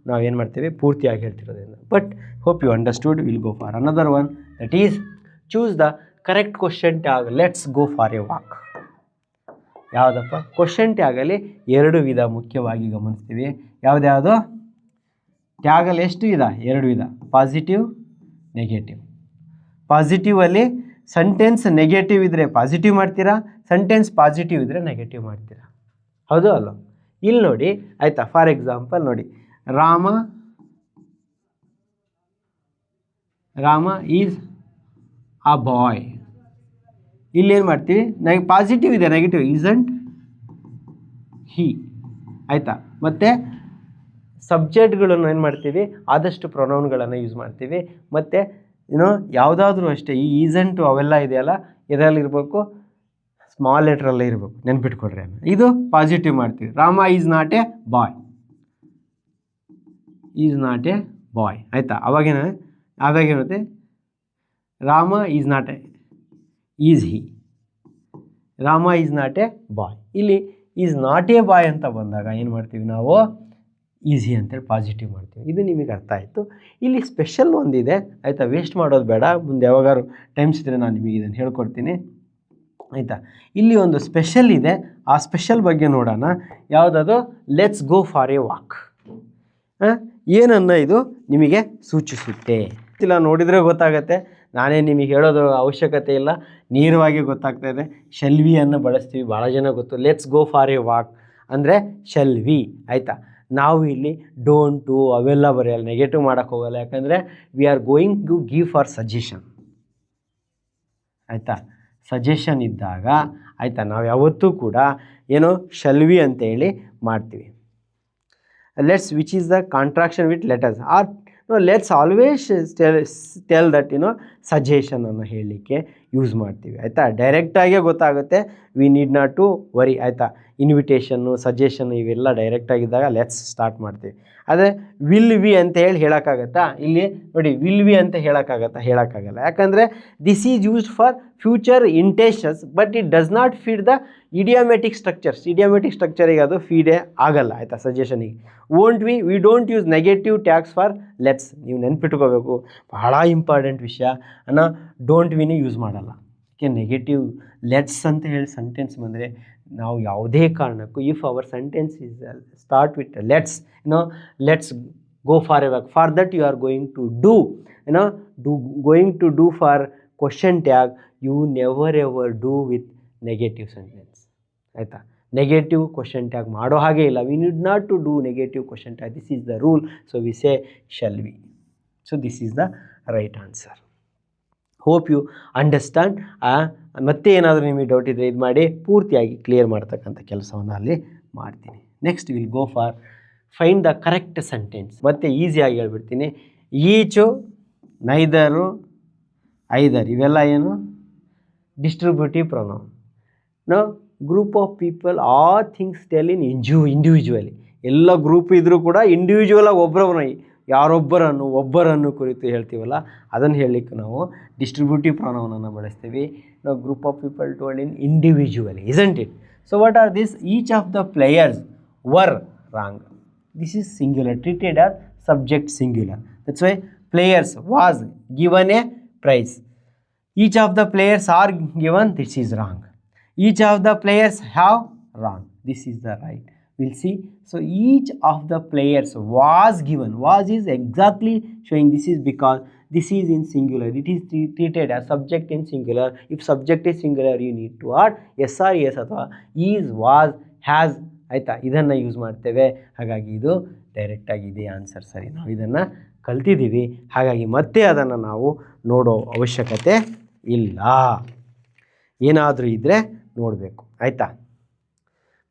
ನಾವೇನು ಮಾಡ್ತೇವೆ ಪೂರ್ತಿಯಾಗಿ ಹೇಳ್ತಿರೋದ್ರಿಂದ. But hope you understood. Will go for another one, that is choose the correct question tag. Let's go for a walk. ಯಾವುದಪ್ಪ ಕ್ವಶನ್ ಟ್ಯಾಗಲ್ಲಿ ಎರಡು ವಿಧ ಮುಖ್ಯವಾಗಿ ಗಮನಿಸ್ತೀವಿ. ಯಾವುದ್ಯಾವುದು ಟ್ಯಾಗಲ್ಲಿ ಎಷ್ಟು ವಿಧ? ಎರಡು ವಿಧ, ಪಾಸಿಟಿವ್, ನೆಗೆಟಿವ್. ಪಾಸಿಟಿವಲ್ಲಿ ಸೆಂಟೆನ್ಸ್ ನೆಗೆಟಿವ್ ಇದ್ದರೆ ಪಾಸಿಟಿವ್ ಮಾಡ್ತೀರಾ, ಸೆಂಟೆನ್ಸ್ ಪಾಸಿಟಿವ್ ಇದ್ದರೆ ನೆಗೆಟಿವ್ ಮಾಡ್ತೀರಾ, ಹೌದು ಅಲ್ಲ. ಇಲ್ಲಿ ನೋಡಿ ಆಯಿತಾ, ಫಾರ್ ಎಕ್ಸಾಂಪಲ್ ನೋಡಿ, ರಾಮ ಈಸ್ ಅ ಬಾಯ್. ಇಲ್ಲೇನು ಮಾಡ್ತೀವಿ, ಪಾಸಿಟಿವ್ ಇದೆ, ನೆಗೆಟಿವ್ ಈಸಂಟ್ ಹಿ ಆಯಿತಾ. ಮತ್ತು ಸಬ್ಜೆಕ್ಟ್ಗಳನ್ನು ಏನು ಮಾಡ್ತೀವಿ, ಆದಷ್ಟು ಪ್ರೊನೌನ್ಗಳನ್ನು ಯೂಸ್ ಮಾಡ್ತೀವಿ. ಮತ್ತು ಯಾವುದಾದ್ರೂ ಅಷ್ಟೇ ಈ ಈಸಂಟು ಅವೆಲ್ಲ ಇದೆಯಲ್ಲ ಇದರಲ್ಲಿರಬೇಕು, ಸ್ಮಾಲ್ ಲೆಟ್ರಲ್ಲೇ ಇರಬೇಕು, ನೆನ್ಪಿಟ್ಕೊಡ್ರಿ. ಇದು ಪಾಸಿಟಿವ್ ಮಾಡ್ತೀವಿ. Rama is not a boy, ಆಯಿತಾ. ಅವಾಗೇನುತ್ತೆ, Rama is not a, is he, Rama is not a boy. ಇಲ್ಲಿ ಈಸ್ ನಾಟ್ ಎ ಬಾಯ್ ಅಂತ ಬಂದಾಗ ಏನು ಮಾಡ್ತೀವಿ ನಾವು, ಈಸಿ ಅಂತೇಳಿ ಪಾಸಿಟಿವ್ ಮಾಡ್ತೀವಿ. ಇದು ನಿಮಗೆ ಅರ್ಥ ಆಯಿತು. ಇಲ್ಲಿ ಸ್ಪೆಷಲ್ ಒಂದಿದೆ ಆಯಿತಾ, ವೇಸ್ಟ್ ಮಾಡೋದು ಬೇಡ, ಮುಂದೆ ಯಾವಾಗಾದ್ರು ಟೈಮ್ಸ್ ಇದ್ದರೆ ನಾನು ನಿಮಗೆ ಇದನ್ನು ಹೇಳ್ಕೊಡ್ತೀನಿ ಆಯಿತಾ. ಇಲ್ಲಿ ಒಂದು ಸ್ಪೆಷಲ್ ಇದೆ, ಆ ಸ್ಪೆಷಲ್ ಬಗ್ಗೆ ನೋಡೋಣ. ಯಾವುದದು, let's go for a walk. ಏನನ್ನ ಇದು ನಿಮಗೆ ಸೂಚಿಸುತ್ತೆ ಇಲ್ಲ, ನೋಡಿದರೆ ಗೊತ್ತಾಗತ್ತೆ. ನಾನೇ ನಿಮಗೆ ಹೇಳೋದು ಅವಶ್ಯಕತೆ ಇಲ್ಲ, ನೇರವಾಗಿ ಗೊತ್ತಾಗ್ತಾಯಿದೆ. ಶೆಲ್ವಿಯನ್ನು ಬಳಸ್ತೀವಿ, ಭಾಳ ಜನ ಗೊತ್ತು. Let's go for a walk ಅಂದರೆ ಶೆಲ್ವಿ ಆಯಿತಾ. ನಾವು ಇಲ್ಲಿ ಡೋಂಟು ಅವೆಲ್ಲ ಬರೆಯಲ್ಲ, ನೆಗೆಟಿವ್ ಮಾಡೋಕ್ಕೆ ಹೋಗಲ್ಲ. ಯಾಕಂದರೆ we are going to give for suggestion ಆಯಿತಾ. ಸಜೆಷನ್ ಇದ್ದಾಗ ಆಯಿತಾ, ನಾವು ಯಾವತ್ತೂ ಕೂಡ ಏನೋ ಶೆಲ್ವಿ ಅಂತೇಳಿ ಮಾಡ್ತೀವಿ. Let's which is the contraction with letters or let's always tell that suggestion ಅನ್ನು ಹೇಳಲಿಕ್ಕೆ ಯೂಸ್ ಮಾಡ್ತೀವಿ ಆಯಿತಾ. ಡೈರೆಕ್ಟಾಗೇ ಗೊತ್ತಾಗುತ್ತೆ, we need not to worry ಆಯಿತಾ. ಇನ್ವಿಟೇಷನ್ನು, ಸಜೆಷನ್ನು ಇವೆಲ್ಲ ಡೈರೆಕ್ಟಾಗಿದ್ದಾಗ ಲೆಟ್ಸ್ ಸ್ಟಾರ್ಟ್ ಮಾಡ್ತೀವಿ. ಆದರೆ ವಿಲ್ ವಿ ಅಂತ ಹೇಳಿ ಹೇಳೋಕ್ಕಾಗತ್ತಾ? ಇಲ್ಲಿ ನೋಡಿ, ವಿಲ್ ವಿ ಅಂತ ಹೇಳೋಕ್ಕಾಗಲ್ಲ. ಯಾಕಂದರೆ this is used for future intentions, but it does not feed the idiomatic structures. Idiomatic ಸ್ಟ್ರಕ್ಚರಿಗೆ ಅದು ಫೀಡೇ ಆಗಲ್ಲ ಆಯಿತಾ. ಸಜೆಷನಿಗೆ we don't use negative tags for let's. ನೀವು ನೆನ್ಪಿಟ್ಕೋಬೇಕು, ಬಹಳ ಇಂಪಾರ್ಟೆಂಟ್ ವಿಷಯ. ಡೋಂಟ್ ವಿನೇ ಯೂಸ್ ಮಾಡಲ್ಲ. ನೆಗೆಟಿವ್ ಲೆಟ್ಸ್ ಅಂತ ಹೇಳಿ ಸೆಂಟೆನ್ಸ್ ಬಂದರೆ ನಾವು ಯಾವುದೇ ಕಾರಣಕ್ಕೂ if our sentence is start with let's go for a work, for that you are going to do for question tag, you never ever do with negative sentence. ಆಯಿತಾ, negative question tag ಮಾಡೋ ಹಾಗೆ ಇಲ್ಲ. We need not to do negative question tag. This is the rule. So we say shall we. So this is the right answer. Hope you understand. ಮತ್ತೆ ಏನಾದರೂ ನಿಮಗೆ doubt ಇದ್ದರೆ ಇದು ಮಾಡಿ ಪೂರ್ತಿಯಾಗಿ ಕ್ಲಿಯರ್ ಮಾಡ್ತಕ್ಕಂಥ ಕೆಲಸವನ್ನು ಅಲ್ಲಿ ಮಾಡ್ತೀನಿ. Next will go for find the correct sentence. ಮತ್ತೆ ಈಸಿಯಾಗಿ ಹೇಳ್ಬಿಡ್ತೀನಿ. ಈಚು, ನೈದರು, ಐದರ್ ಇವೆಲ್ಲ ಏನು distributive pronoun. Group of people are things tell in individually. ಎಲ್ಲ ಗ್ರೂಪ್ ಇದ್ದರೂ ಕೂಡ ಇಂಡಿವಿಜುವಲಾಗಿ ಒಬ್ಬರನ್ನು ಕುರಿತು ಹೇಳ್ತೀವಲ್ಲ, ಅದನ್ನು ಹೇಳಲಿಕ್ಕೆ ನಾವು ಡಿಸ್ಟ್ರಿಬ್ಯೂಟಿವ್ ಪ್ರೊನೌನನ್ನು ಬಳಸ್ತೀವಿ. ನಾವು group of people told in individually, isn't it? So what are this? Each of the players var wrong. This is singular, treated as subject singular. That's why players was given a prize. Each of the players are given, this is wrong. Each of the players have, wrong. This is the right. We'll see. So each of the players was given. Was is exactly showing this is because this is in singular. It is treated as subject in singular. If subject is singular, you need to add yes or yes ಅಥವಾ is, was, has. ಆಯಿತಾ, ಇದನ್ನು use ಮಾಡ್ತೇವೆ. ಹಾಗಾಗಿ ಇದು ಡೈರೆಕ್ಟಾಗಿ ಇದೆ answer. ಸರಿ, ನಾವು ಇದನ್ನು ಕಲ್ತಿದ್ದೀವಿ. ಹಾಗಾಗಿ ಮತ್ತೆ ಅದನ್ನು ನಾವು ನೋಡೋ ಅವಶ್ಯಕತೆ ಇಲ್ಲ. ಏನಾದರೂ ಇದ್ದರೆ ನೋಡಬೇಕು. ಆಯಿತಾ,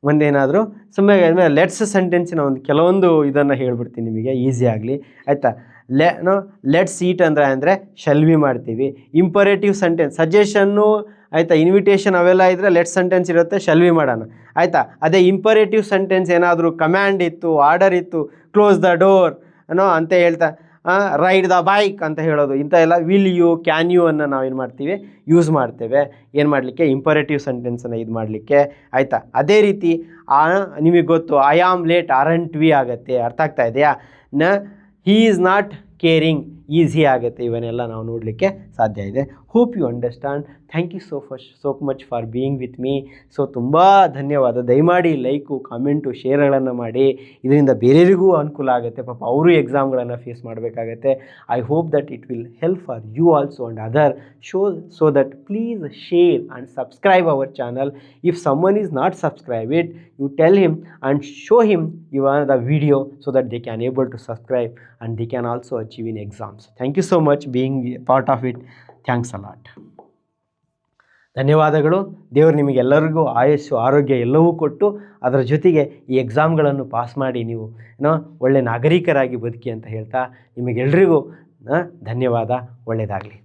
ಮುಂದೇನಾದರೂ ಸುಮ್ಮನೆ ಲೆಟ್ಸ್ ಸೆಂಟೆನ್ಸಿನ ಕೆಲವೊಂದು ಇದನ್ನು ಹೇಳ್ಬಿಡ್ತೀನಿ ನಿಮಗೆ ಈಸಿ ಆಗಲಿ. ಆಯಿತಾ, ಲೆಟ್ಸ್ ಈಟ್ ಅಂದರೆ ಶಲ್ ವಿ ಮಾಡ್ತೀವಿ. ಇಂಪರೇಟಿವ್ ಸೆಂಟೆನ್ಸ್, ಸಜೆಷನ್ನು, ಆಯಿತಾ, ಇನ್ವಿಟೇಷನ್ ಅವೆಲ್ಲ ಇದ್ದರೆ ಲೆಟ್ಸ್ ಸೆಂಟೆನ್ಸ್ ಇರುತ್ತೆ, ಶಲ್ ವಿ ಮಾಡೋಣ. ಆಯಿತಾ, ಅದೇ ಇಂಪರೇಟಿವ್ ಸೆಂಟೆನ್ಸ್ ಏನಾದರೂ ಕಮ್ಯಾಂಡ್ ಇತ್ತು, ಆರ್ಡರ್ ಇತ್ತು, ಕ್ಲೋಸ್ ದ ಡೋರ್ ಅಂತ ಹೇಳ್ತಾ ರೈಡ್ ದ ಬೈಕ್ ಅಂತ ಹೇಳೋದು, ಇಂಥ ಎಲ್ಲ ವಿಲ್ ಯು, ಕ್ಯಾನ್ ಯು ಅನ್ನು ನಾವೇನು ಮಾಡ್ತೀವಿ, ಯೂಸ್ ಮಾಡ್ತೇವೆ. ಏನು ಮಾಡಲಿಕ್ಕೆ? ಇಂಪರೇಟಿವ್ ಸೆಂಟೆನ್ಸನ್ನು ಇದು ಮಾಡಲಿಕ್ಕೆ. ಆಯಿತಾ, ಅದೇ ರೀತಿ ನಿಮಗೆ ಗೊತ್ತು I am late, aren't we ಆಗುತ್ತೆ. ಅರ್ಥ ಆಗ್ತಾ ಇದೆಯಾ? He is not caring, easy ಆಗುತ್ತೆ. ಇವನ್ನೆಲ್ಲ ನಾವು ನೋಡಲಿಕ್ಕೆ ಸಾಧ್ಯ ಇದೆ. Hope you understand. Thank you so much for being with me. So ತುಂಬ ಧನ್ಯವಾದ. ದಯಮಾಡಿ ಲೈಕು, ಕಾಮೆಂಟು, ಶೇರ್ಗಳನ್ನು ಮಾಡಿ. ಇದರಿಂದ ಬೇರೆಯವರಿಗೂ ಅನುಕೂಲ ಆಗುತ್ತೆ. ಪಾಪ ಅವರು ಎಕ್ಸಾಮ್ಗಳನ್ನು ಫೇಸ್ ಮಾಡಬೇಕಾಗತ್ತೆ. I hope that it will help for you also and other so that please share and subscribe our channel. If someone is not subscribed it, you tell him and show him the video so that they can able to subscribe and they can also achieve in exams. Thank you so much being part of it. Thanks a lot. ಧನ್ಯವಾದಗಳು. ದೇವರು ನಿಮಗೆಲ್ಲರಿಗೂ ಆಯಸ್ಸು, ಆರೋಗ್ಯ ಎಲ್ಲವೂ ಕೊಟ್ಟು ಅದರ ಜೊತೆಗೆ ಈ ಎಕ್ಸಾಮ್ಗಳನ್ನು ಪಾಸ್ ಮಾಡಿ ನೀವು ಒಳ್ಳೆಯ ನಾಗರಿಕರಾಗಿ ಬದುಕಿ ಅಂತ ಹೇಳ್ತಾ ನಿಮಗೆಲ್ಲರಿಗೂ ಧನ್ಯವಾದ. ಒಳ್ಳೆಯದಾಗಲಿ.